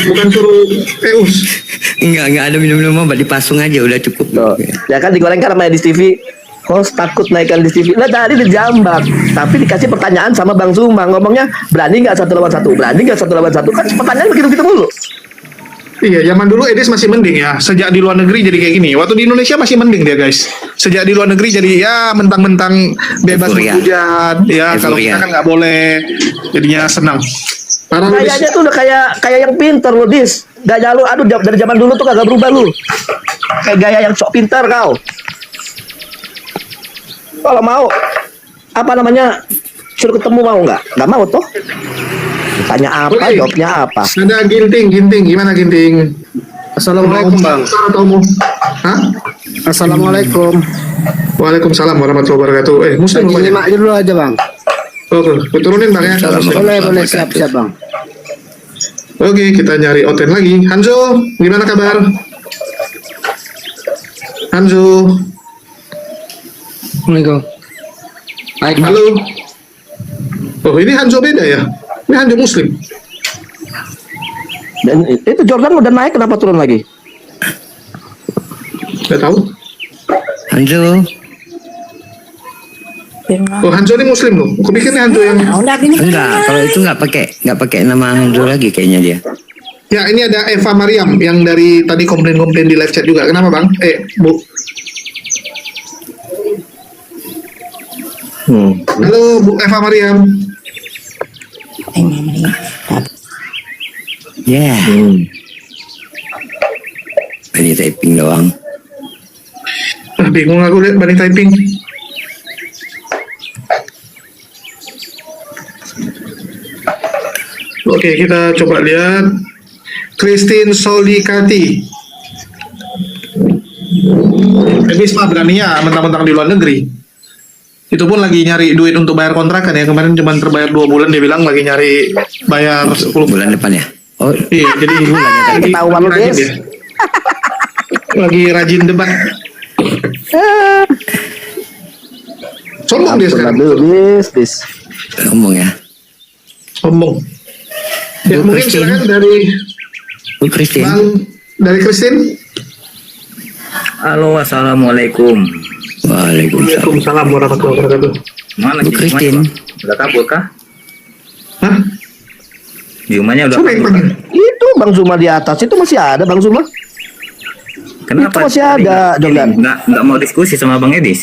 Bukan suruh Eus. Enggak ada minum-minum obat, dipasung aja udah cukup. Tuh. Ya kan digorengkan sama Edis TV. Host takut naikkan Edis TV. Lah tadi dijambak, tapi dikasih pertanyaan sama Bang Zuma, ngomongnya berani nggak 1 lawan 1? Berani nggak 1 lawan 1? Kan pertanyaan begitu-begitu mulu. Iya, zaman dulu Edis masih mending ya. Sejak di luar negeri jadi kayak gini. Waktu di Indonesia masih mending dia, guys. Sejak di luar negeri jadi ya mentang-mentang bebas Euforia. berhujat. Ya, kalau Euforia. kita kan nggak boleh. Jadinya senang. Parah lu, Dis. Kayaknya tuh udah kayak yang pinter lo, Dis. Gaya lu, aduh dari zaman dulu tuh kagak berubah lu. Kayak gaya yang sok pintar kau. Kalau mau, apa namanya, suruh ketemu mau nggak? Nggak mau toh? Tanya apa, Oke. jawabnya apa? Ada Ginting. Gimana Ginting? Assalamualaikum bang. Ataumu? Hah? Assalamualaikum. Waalaikumsalam warahmatullahi wabarakatuh. Muslim Lagi rupanya. nyimak dulu aja bang. Oke, gue turunin bang ya. Boleh siap bang. Oke, kita nyari Oten lagi. Hanzo, gimana kabar? Hanzo, Assalamualaikum. Baik bang. halo. Oh, ini Hanzo beda ya? Ini Hanzo Muslim. Dan itu Jordan udah naik, kenapa turun lagi? Gak tahu. Hanzo, Oh, Hanzo ini Muslim loh. Aku pikir ini Hanzo yang... enggak, kalau itu nggak pakai nama Hanzo lagi kayaknya dia. Ya, ini ada Eva Mariam yang dari tadi komplain-komplain di live chat juga. Kenapa bang? Bu. Halo, Bu Eva Mariam. Ya. Ini typing doang. Bingung aku lihat Bani typing. Oke, kita coba lihat Christine Solikati. Edis mah beraninya mentang-mentang di luar negeri. Itu pun lagi nyari duit untuk bayar kontrakan ya. Kemarin cuma terbayar 2 bulan, dia bilang lagi nyari bayar 10 Bulan depan ya. Oh, Iya, jadi lagi ketahuan lu, rajin Des. dia. Lagi rajin debat. Sombong dia sekarang. Bis. ngomong ya. Sombong. Ya, Bu mungkin Christine. silakan dari Bu Christine. dari Christine. Halo, assalamualaikum. Waalaikumsalam. Waalaikumsalam warahmatullahi wabarakatuh. Mana Bu sih Christine. Jumanya? Udah kabur kah? Hah? Jumanya udah Siapa yang kabur kah? panggil? Itu Bang Zuma di atas itu masih ada Bang Zuma. Kenapa? Itu masih ada, Jordan. Nggak mau diskusi sama Bang Edis.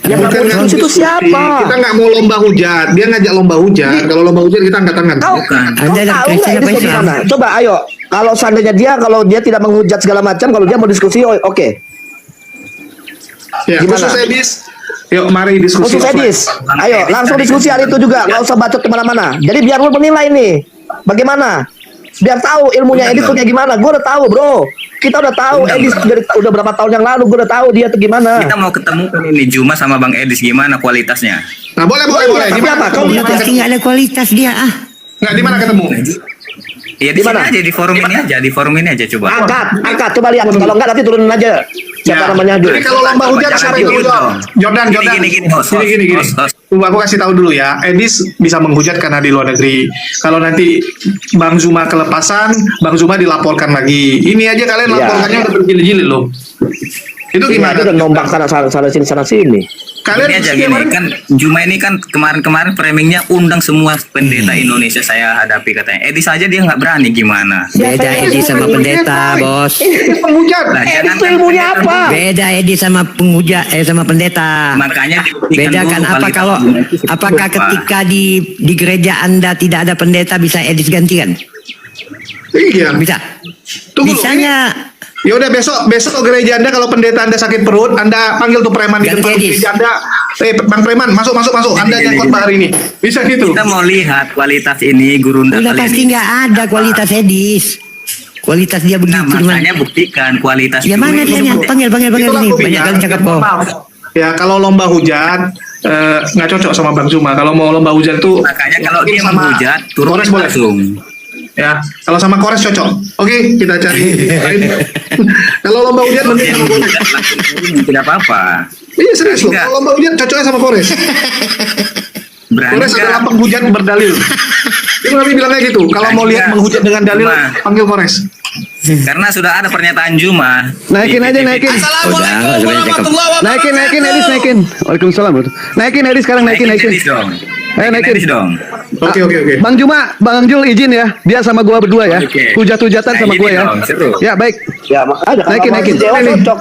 Yang nggak mau diskusi itu siapa? Kita nggak mau lomba hujat. Dia ngajak lomba hujat. Kalau lomba hujat kita angkat tangan. Kau, Bukan. kau Anda dan tahu Kristen nggak apa ini Islam? gimana? Coba ayo. Kalau seandainya kalau dia tidak menghujat segala macam, kalau dia mau diskusi, oke. Ya, Gimana? khusus Edis. Yuk, mari diskusi. Khusus Edis, ayo langsung diskusi hari itu juga, nggak usah bacot kemana-mana. Jadi biar lu menilai nih, bagaimana? Biar tahu ilmunya Edis tuh kayak gimana. Gue udah tahu, bro. Kita udah tahu Edis dari udah berapa tahun yang lalu. Gue udah tahu dia tuh gimana. Kita mau ketemu kan ini Juma sama Bang Edis gimana kualitasnya? Nah, boleh. Tapi apa? Kau Ya pasti nggak ada kualitas dia ah. Nggak, di mana ketemu? Ya di sini aja di forum ini aja coba. angkat, coba lihat. Kalau enggak nanti turunin aja. Siapa namanya dulu? Jadi kalau lomba hujat Jangan siapa yang dulu jawab? dong. Jordan. Gini, host. Gini. Host. Tunggu, aku kasih tahu dulu ya. Edis bisa menghujat karena di luar negeri. Kalau nanti Bang Zuma kelepasan, Bang Zuma dilaporkan lagi. Ini aja kalian Iya. laporkannya udah berjilid-jilid loh. Itu Gimana? gimana? Udah nombak sana sini. Kalian Ini aja setiap gini hari- kan Juma ini kan kemarin framingnya undang semua pendeta Indonesia saya hadapi katanya. Edis aja dia nggak berani gimana? Beda Edi sama pendeta, bos. Ini penghujat. Lah, jangan Itu ilmunya pendeta apa? Beda Edi sama sama pendeta. Makanya Bedakan apa kalau apakah ketika di gereja Anda tidak ada pendeta bisa Edis gantikan? Iya. Bisa. Tunggu, Bisanya Ya udah besok gereja Anda kalau pendeta Anda sakit perut, Anda panggil tuh preman di Ganti depan Edis. gereja Anda. Bang preman, masuk. Anda yang khotbah hari ini. Bisa gitu. kita mau lihat kualitas ini guru udah kali pasti ini. nggak ada kualitas Edis. Kualitas dia Nah, begitu cuman. makanya buktikan kualitas Ya dulu mana itu. dia? Panggil Itulah ini. aku Banyak bilang, kali cakap kok. maaf. Ya kalau lomba hujat nggak cocok sama Bang Zuma. Kalau mau lomba hujat itu Makanya kalau mungkin dia sama menghujat turun Kores boleh. langsung. Ya, kalau sama Kores cocok. Oke, kita cari lain. Kalau lomba hujat mending Dia sama Kores. menghujat langsung tidak apa-apa. Iya serius loh. Enggak. Kalau lomba hujat cocoknya sama Kores. Berani Kores nggak? adalah penghujat berdalil. Itu Nabi bilangnya gitu. Kalau mau lihat Enggak. menghujat dengan dalil, Cuma. panggil Kores. Karena sudah ada pernyataan Juma. Naikin aja, naikin. Udah, nggak usah banyak cakap. Naikin Edis, naikin. Waalaikumsalam. Naikin Edis sekarang, naikin. Edis dong. Naikin. Edis dong. Oke. Bang Juma, Bang Jul izin ya. Dia sama gua berdua ya. Oke. Hujat-hujatan Nah, sama ini gua ya. dong, seru. Ya, baik. Ya makanya kalau Naikin. sama Dewa cocok.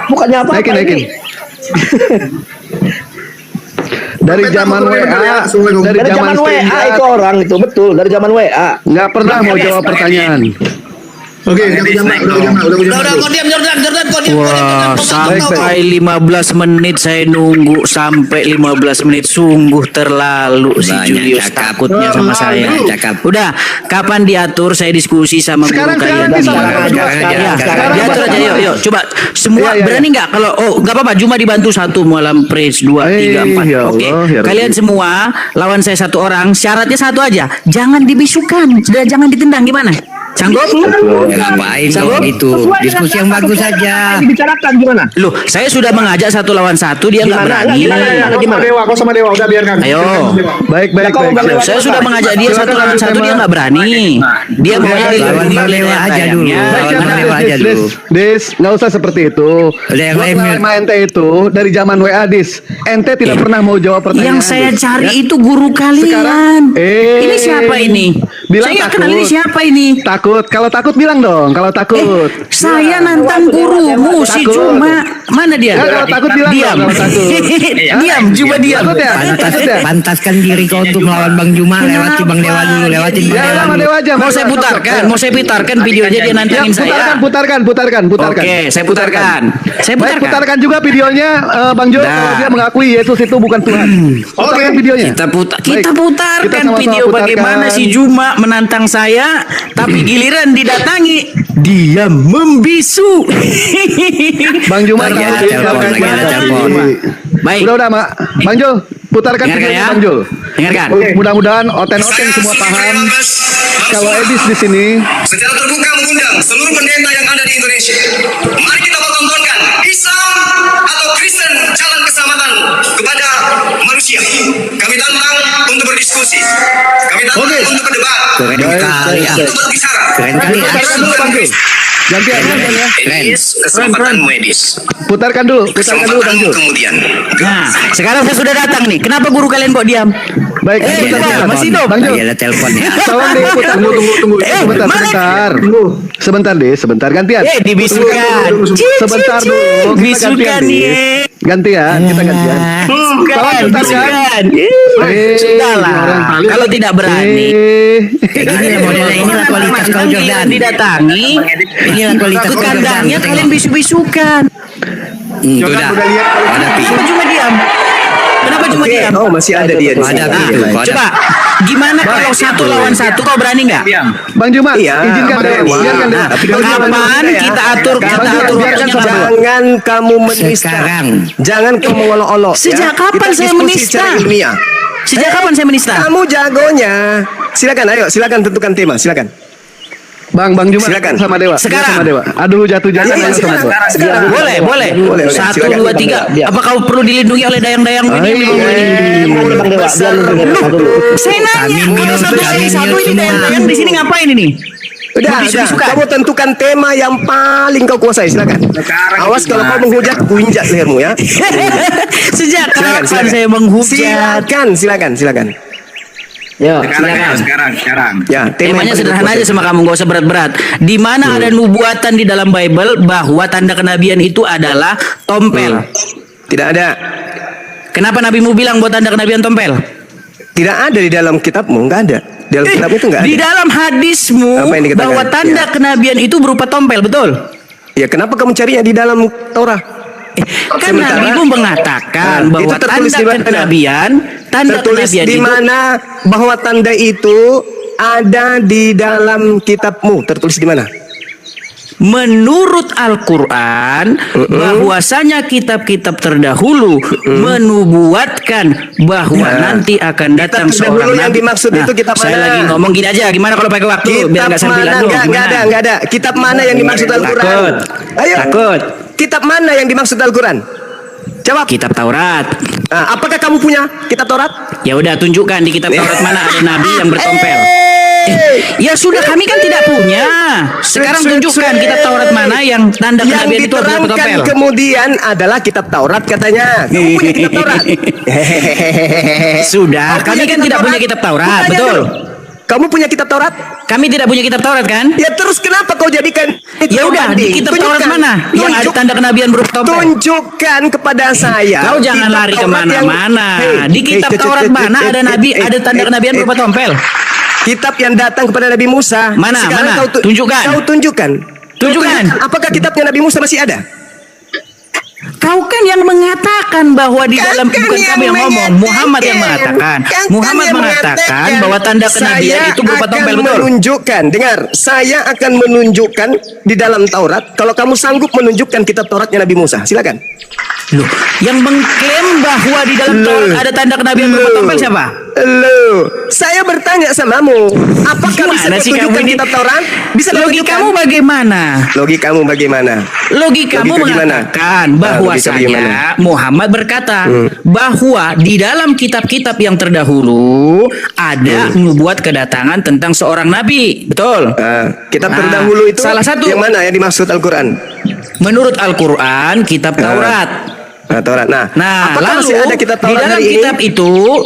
Bukannya apa? Naikin. Dari zaman WA, Dari zaman WA itu orang itu betul. Dari zaman WA. nggak pernah mau jawab pertanyaan. Oke, udah Wah, Baik, sampai 15 menit saya nunggu sampai 15 menit sungguh terlalu si Banyak Julius cakap. takutnya sama saya. Banyak cakap. Udah, kapan diatur saya diskusi sama Sekarang, guru kalian? sekarang, sekarang aja. Ya, Sekarang diatur aja yuk. Coba semua Iya. berani nggak kalau nggak apa-apa cuma dibantu satu malam praise 2 3 4. Ya Oke. Allah, ya Rabbi. Kalian semua lawan saya satu orang, syaratnya satu aja. Jangan dibisukan dan jangan ditendang gimana? Sanggup? Ya, ngapain Sanggup? dong itu? Diskusi yang bagus saja. Dibicarakan gimana? Loh, saya sudah mengajak satu lawan satu, dia nggak berani. Kau sama Dewa, udah biarkan. Ayo. Baik. Loh, saya sudah mengajak dia satu lawan satu, dia nggak berani. Dia mau Lawan Bang Dewa aja dulu. Lawan Bang Dewa aja dulu. Dis, nggak usah seperti itu. Udah yang Gua lain, kenal Mil. sama ente itu dari zaman WA, Dis. Ente tidak pernah mau jawab pertanyaan. Yang saya Dis. cari Ya? itu guru kalian. Sekarang, Ini siapa ini? Bilang Saya nggak kenal takut. ini siapa ini. Takut. Kalau takut bilang dong. Kalau takut. Saya nantang gurumu si Takut. Cuma. Mana dia? Ya, kalau takut bilang Diam. dong, kalau takut. Diam, Cuma diam. Takut ya? Pantaskan diri kau untuk melawan Bang Juma. Lewati Bang Dewa dulu. Lewatin Bang Ya, Dewa sama dulu. Dewa aja. Mau saya putarkan videonya dia Ya, nantangin saya. putarkan. Oke, saya putarkan. Saya Baik, putarkan. putarkan juga videonya Bang Jo. Nah. Kalau dia mengakui Yesus itu bukan Tuhan. Putarkan videonya. Kita Baik. putarkan Kita sama-sama video putarkan. bagaimana si Juma menantang saya, tapi giliran didatangi Dia membisu. Bang Juma Lagi ada tahu, telepon, silakan. lagi ada telepon. Baik. Udah, Mak. Bang Jul, putarkan Dengarkan videonya ya. Bang Jul. Dengarkan. Mudah-mudahan oten-oten semua paham kalau Edis di sini. Secara terbuka mengundang seluruh pendeta yang ada di Indonesia. Mari kita pertontonkan Islam atau Kristen jalan keselamatan kepada manusia. Kami tantang untuk berdiskusi. Kami tantang untuk berdebat. Keren kali ya. Untuk berbicara. Keren kali ya. Putarkan dulu Bang Jul. Gantian ya. Edis, keselamatan medis. Putarkan dulu Bang Keselamatan Jul. kemudian. Nah, sekarang saya sudah datang nih. Kenapa guru kalian kok diam? Baik, Lagi ada putarkan. masih hidup. Bang Jul. Lagi ada telepon ya. Tolong diputar. Tunggu. Sebentar. Gantian. Dibisukan. Sebentar dulu. Kita Bisukan gantian, nih. Dis. Gantian, kita gantian. Tolong Bukan, putarkan. bisukan. Sudahlah. Kalau tidak berani. Kayak gini lah modelnya. Inilah kualitas kau Jordan. Didatangi. Inilah kualitas Ke kau Jordan. kandangnya kalian bisu-bisukan. Sudah. Hadapi. Kenapa cuma diam? Kenapa cuma diam? Oh, masih ada dia di sini. Hadapi itu. Coba, gimana kalau 1 lawan 1 kau berani nggak? Bang Juma, Iya, izinkan Pak deh. Dewa. Biarkan deh. Kapan kita atur biarkan waktunya? sama dulu. Jangan kamu menista. Sekarang. Jangan kamu mengolok-olok. Sejak ya. kapan Kita saya diskusi menista? secara ilmiah. Sejak kapan saya menista? Kamu jagonya. Silakan, ayo, silakan tentukan tema, silakan. Bang Juma Silakan. sama Dewa. Sekarang. Sama Dewa. Aduh jatuh Iya, sama sekarang. Dewa. Sekarang. Boleh. Boleh. 1, Silakan. 2, 3. Apa kau perlu dilindungi oleh dayang-dayang ini? Saya nanya, kalau satu ini dayang-dayang di sini ngapain ini? Udah. Kamu tentukan tema yang paling kau kuasai, silakan. Awas kalau kau menghujat, kuinjak lehermu ya. Sejak kapan Silakan. saya menghujat? Silakan. Sekarang. Ya, Temanya yang sederhana paling aja sama kamu, gak usah berat-berat. Di mana ada nubuatan di dalam Bible bahwa tanda kenabian itu adalah tompel. Tidak ada. Kenapa nabimu bilang buat tanda kenabian tompel? Tidak ada di dalam kitabmu, enggak ada. Di dalam kitab itu enggak ada. Di dalam hadismu Apa yang dikatakan? bahwa tanda Ya. kenabian itu berupa tompel, betul? Ya, kenapa kamu carinya di dalam Taurat? Kan Sementara- nabimu mengatakan Nah, bahwa itu tertulis tanda di mana? kenabian, tanda Tertulis kenabian di itu mana bahwa tanda itu ada di dalam kitabmu? Tertulis di mana? menurut Al-Quran bahwasanya kitab-kitab terdahulu menubuatkan bahwa nanti akan datang Kitab seorang terdahulu yang nabi. dimaksud itu kitab Saya mana? lagi ngomong gini aja, gimana kalau pakai waktu biar Kitab nggak sambil mana? anu, Enggak gimana? ada. Kitab mana yang dimaksud Al-Quran? Takut. Ayo. Takut. Kitab mana yang dimaksud Al-Quran? Jawab. Kitab Taurat. Nah, apakah kamu punya kitab Taurat? Ya udah, tunjukkan di kitab Taurat mana ada nabi yang bertompel. Ya sudah, kami kan tidak punya. Sekarang tunjukkan kitab Taurat mana yang tanda Yang kenabian itu adalah diterangkan bertompel. kemudian adalah kitab Taurat katanya. Kamu punya kitab Taurat? Sudah, Kau kami kan tidak punya kitab Taurat, Tanya betul? dulu. Kamu punya kitab Taurat? Kami tidak punya kitab Taurat kan? Ya terus kenapa kau jadikan itu Ya udah, di pembanding? kitab Taurat Tunjukkan. mana yang ada tanda kenabian berupa tompel? Tunjukkan kepada saya. Kau jangan kitab lari Taurat kemana-mana. yang- Di kitab Taurat mana ada nabi, ada tanda kenabian berupa tompel? Kitab yang datang kepada Nabi Musa. Mana, Sekarang mana? Kau Tunjukkan. Kau tunjukkan. Tunjukkan. Apakah kitabnya Nabi Musa masih ada? Kau kan yang mengatakan bahwa di dalam Kan bukan kami yang ngomong, Muhammad yang mengatakan. Kan Muhammad yang mengatakan bahwa tanda kenabian itu berupa tompel, Saya betul? akan menunjukkan, dengar, saya akan menunjukkan di dalam Taurat. Kalau kamu sanggup menunjukkan kitab Tauratnya Nabi Musa, silakan. Loh, yang mengklaim bahwa di dalam Taurat ada tanda kenabian berupa tompel siapa? Loh, saya bertanya samamu, apakah bisa Gimana kau sih kamu tunjukkan ini? kitab Taurat? Bisa kau Logikamu tunjukkan? bagaimana? Logikamu bagaimana? Logikamu Logika gimana? mengatakan Logika bahwasanya bagaimana? Muhammad berkata bahwa di dalam kitab-kitab yang terdahulu ada nubuat kedatangan tentang seorang nabi, betul? Kitab Nah, terdahulu itu salah satu. yang mana yang dimaksud Al-Quran? Menurut Al-Quran, kitab Taurat. Taurat. Nah, Nah, apakah lalu masih ada kitab di Taurat dalam hari kitab ini?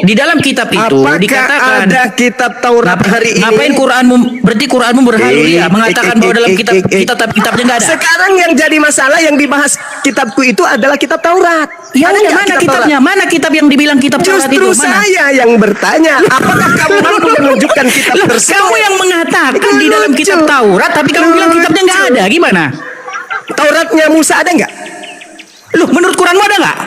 di dalam kitab itu Apakah dikatakan ada kitab Taurat hari ini? Ngapain Quranmu? Berarti Quranmu berhaluria mengatakan bahwa dalam kitabnya nggak ada. Sekarang yang jadi masalah yang dibahas kitabku itu adalah kitab Taurat. Ya Ada udah, nggak mana kitab kitabnya? Taurat? Mana kitab yang dibilang kitab Taurat itu? Justru Mana? saya yang bertanya, apakah kamu mampu menunjukkan kitab Loh, tersebut? kamu yang mengatakan Itu di dalam lucu. kitab Taurat, tapi kamu bilang kitabnya nggak ada. Gimana? Tauratnya Musa ada nggak? Loh, menurut Quranmu ada nggak?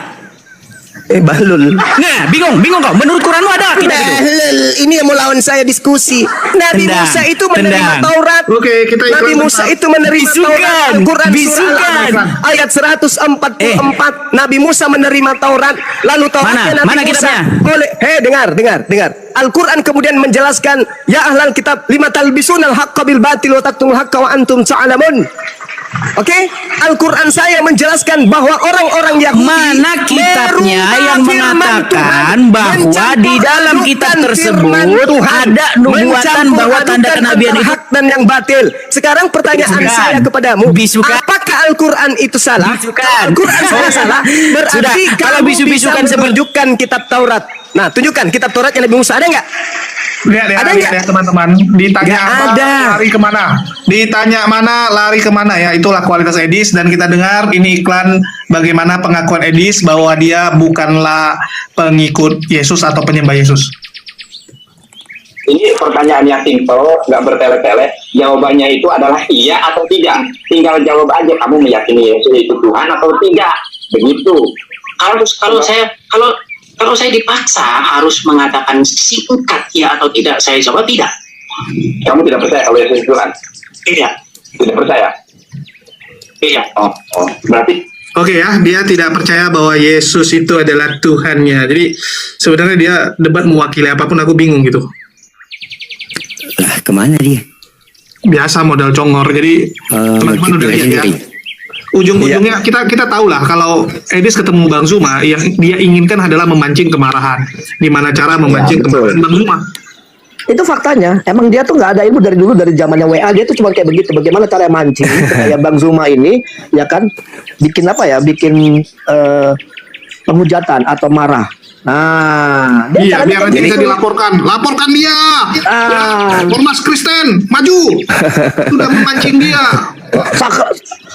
Bahlul. Nah, bingung kau. Menurut Quranmu ada akidah itu? Bahlul, ini yang mau lawan saya diskusi. Nabi Tendang, Musa itu menerima tendang. Taurat. Oke, kita iklan Nabi Musa bentar. itu menerima Taurat. Al-Quran surah Bisukan. Al-An'am ayat 144. Nabi Musa menerima Taurat. Lalu Tauratnya Nabi Mana Musa kitabnya? boleh. Dengar. Al-Quran kemudian menjelaskan, ya ahlal kitab, lima talbisunal haqqa bil batil wa taktumul haqqa wa antum ta'lamun. Oke, Al-Quran saya menjelaskan bahwa orang-orang Yahudi Mana kitabnya merubah yang firman mengatakan Tuhan, bahwa di dalam kitab mencampur-adukan tersebut firman Tuhan, ada nubuatan bahwa tanda mencampur-adukan kenabian antara itu hak dan yang batil. Sekarang pertanyaan Bisukan. saya kepadamu, Bisukan. apakah Al-Quran itu salah? Bisukan. Al-Quran saya salah. Berarti Sudah, kalau kamu bisu-bisukan bisa menunjukkan kitab Taurat. Nah, tunjukkan kitab Taurat yang Nabi Musa ada nggak? Lihat Ada ya, nggak? teman-teman. Ditanya Nggak apa, ada. lari kemana? Ditanya mana, lari kemana ya? Itulah kualitas Edis. Dan kita dengar ini iklan bagaimana pengakuan Edis bahwa dia bukanlah pengikut Yesus atau penyembah Yesus. Ini pertanyaan yang simpel, nggak bertele-tele. Jawabannya itu adalah iya atau tidak. Tinggal jawab aja, kamu meyakini Yesus itu Tuhan atau tidak. Begitu. Kalau saya dipaksa harus mengatakan singkat ya atau tidak, saya jawab tidak. Kamu tidak percaya kalau Yesus itu Tuhan? Tidak. Tidak percaya? Iya. Oh, berarti Oke ya, dia tidak percaya bahwa Yesus itu adalah Tuhannya. Jadi sebenarnya dia debat mewakili apapun, aku bingung gitu. Lah, kemana dia? Biasa modal congor. Jadi teman-teman gitu udah dia lihat ya. sendiri. Ujung-ujungnya kita tahu lah kalau Edis ketemu Bang Zuma, yang dia inginkan adalah memancing kemarahan. Di mana cara memancing kemarahan Bang Zuma? Itu faktanya. Emang dia tuh nggak ada ilmu dari dulu, dari zamannya WA dia tuh cuma kayak begitu. Bagaimana cara mancing supaya Bang Zuma ini ya kan bikin apa ya? Bikin penghujatan atau marah. Nah, dia Iya, caranya biar kayak nanti bisa gitu. dilaporkan. Laporkan dia. Ya, Ormas Kristen, maju. Sudah memancing dia.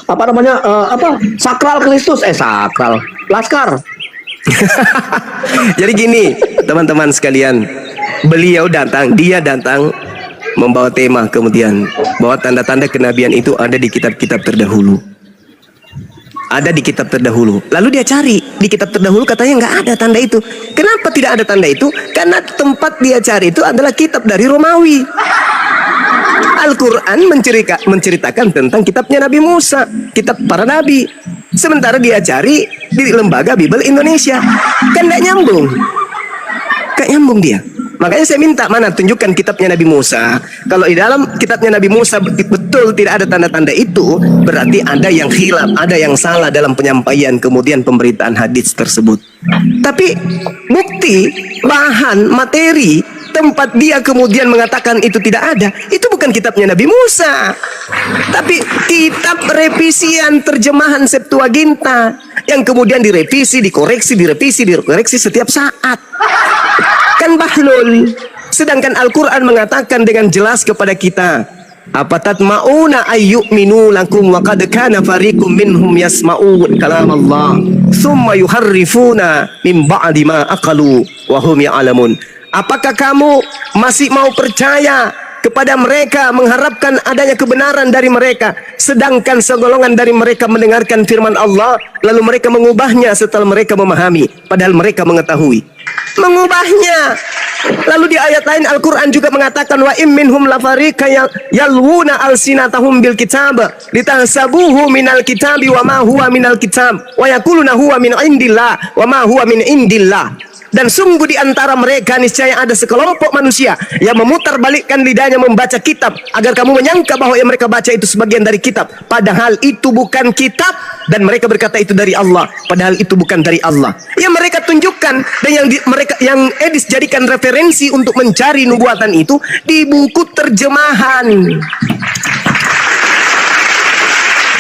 Apa namanya? Sakral Kristus, sakral. Laskar. Jadi gini, teman-teman sekalian, dia datang membawa tema kemudian bahwa tanda-tanda kenabian itu ada di kitab-kitab terdahulu. Ada di kitab terdahulu. Lalu dia cari di kitab terdahulu, katanya nggak ada tanda itu. Kenapa tidak ada tanda itu? Karena tempat dia cari itu adalah kitab dari Romawi. Al-Quran menceritakan tentang kitabnya Nabi Musa, kitab para nabi. Sementara dia cari di lembaga Bible Indonesia, kan nggak nyambung. Nggak nyambung dia. Makanya saya minta, mana tunjukkan kitabnya Nabi Musa. Kalau di dalam kitabnya Nabi Musa betul tidak ada tanda-tanda itu, berarti ada yang khilaf, ada yang salah dalam penyampaian kemudian pemberitaan hadis tersebut. Tapi bukti, bahan, materi, tempat dia kemudian mengatakan itu tidak ada, itu bukan kitabnya Nabi Musa, tapi kitab revisian terjemahan Septuaginta yang kemudian direvisi, dikoreksi setiap saat. Kan bahlul. Sedangkan Al-Quran mengatakan dengan jelas kepada kita, apatatma'una ayyu'minu lakum wa qad kana fariqum minhum yasma'un kalam Allah thumma yuharrifuna min ba'di ma aqalu wa hum ya'lamun. Apakah kamu masih mau percaya kepada mereka, mengharapkan adanya kebenaran dari mereka, sedangkan segolongan dari mereka mendengarkan firman Allah lalu mereka mengubahnya setelah mereka memahami, padahal mereka mengetahui mengubahnya. Lalu di ayat lain Al-Quran juga mengatakan, wa im minhum lafariqa yalwuna alsinatahum bil kitab litahsabuhu minal kitabi wa ma huwa minal kitab wa yaquluna huwa min indillah wa ma huwa min indillah. Dan sungguh di antara mereka niscaya ada sekelompok manusia yang memutarbalikkan lidahnya membaca kitab agar kamu menyangka bahwa yang mereka baca itu sebagian dari kitab, padahal itu bukan kitab, dan mereka berkata itu dari Allah, padahal itu bukan dari Allah. Yang mereka tunjukkan dan yang Edis jadikan referensi untuk mencari nubuatan itu di buku terjemahan.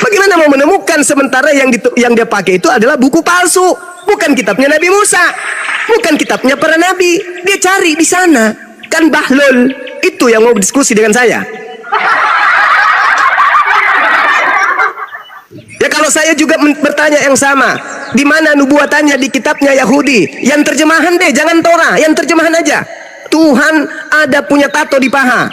Bagaimana mau menemukan sementara yang dia pakai itu adalah buku palsu, bukan kitabnya Nabi Musa, bukan kitabnya para nabi. Dia cari di sana. Kan bahlul. Itu yang mau berdiskusi dengan saya. Ya kalau saya juga bertanya yang sama, di mana nubuatannya di kitabnya Yahudi? Yang terjemahan deh, jangan Torah, yang terjemahan aja. Tuhan ada punya tato di paha.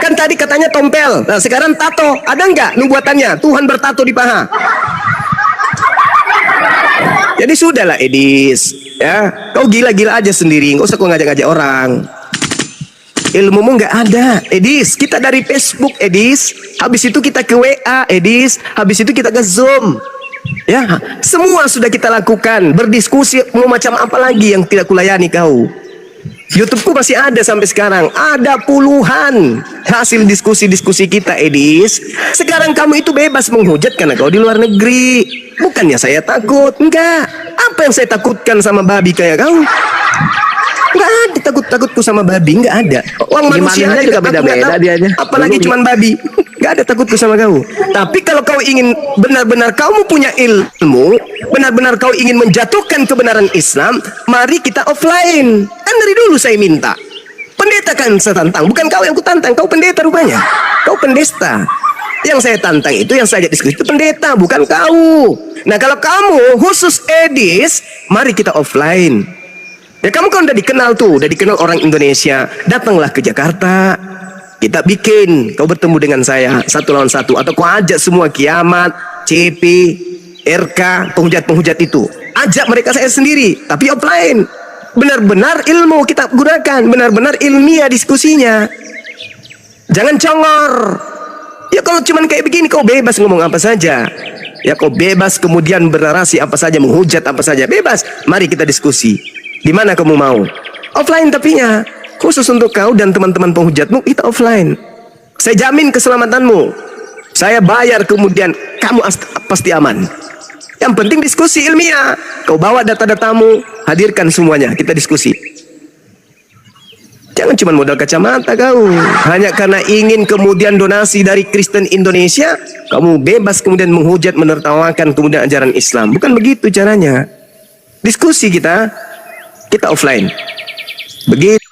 Kan tadi katanya tompel, nah sekarang tato. Ada nggak nubuatannya Tuhan bertato di paha? Jadi sudahlah Edis, ya. Kau gila-gila aja sendiri, nggak usah kau ngajak-ngajak orang. Ilmumu nggak ada, Edis. Kita dari Facebook, Edis. Habis itu kita ke WA, Edis. Habis itu kita ke Zoom. Ya, semua sudah kita lakukan. Berdiskusi, mau macam apa lagi yang tidak kulayani kau? YouTubeku masih ada sampai sekarang. Ada puluhan hasil diskusi-diskusi kita, Edis. Sekarang kamu itu bebas menghujat karena kau di luar negeri. Bukannya saya takut, enggak. Apa yang saya takutkan sama babi kayak kau? Enggak ada takut-takutku sama babi, enggak ada. Orang manusia aja juga aku beda-beda nggak tahu. dianya. Apalagi cuman babi. Enggak ada takutku sama kau. Tapi kalau kau ingin benar-benar kamu punya ilmu, benar-benar kau ingin menjatuhkan kebenaran Islam, mari kita offline. Kan dari dulu saya minta. Pendeta kan saya tantang, bukan kau yang kutantang, kau pendeta rupanya. Kau pendesta. Yang saya tantang itu, yang saya ajak diskusi itu pendeta, bukan kau. Nah kalau kamu khusus Edis, mari kita offline. Ya kamu kan udah dikenal tuh, udah dikenal orang Indonesia. Datanglah ke Jakarta. Kita bikin, kau bertemu dengan saya satu lawan satu. Atau kau ajak semua Kiamat, CP, RK, penghujat-penghujat itu. Ajak mereka saya sendiri, tapi offline. Benar-benar ilmu kita gunakan, benar-benar ilmiah diskusinya. Jangan congor. Ya kalau cuman kayak begini kau bebas ngomong apa saja. Ya kau bebas kemudian bernarasi apa saja, menghujat apa saja, bebas. Mari kita diskusi. Di mana kamu mau? Offline tapinya. Khusus untuk kau dan teman-teman penghujatmu, kita offline. Saya jamin keselamatanmu. Saya bayar kemudian kamu pasti aman. Yang penting diskusi ilmiah. Kau bawa data-datamu, hadirkan semuanya, kita diskusi. Jangan cuma modal kacamata kau. Hanya karena ingin kemudian donasi dari Kristen Indonesia, kamu bebas kemudian menghujat, menertawakan kemudian ajaran Islam. Bukan begitu caranya. Diskusi kita offline. Begitu.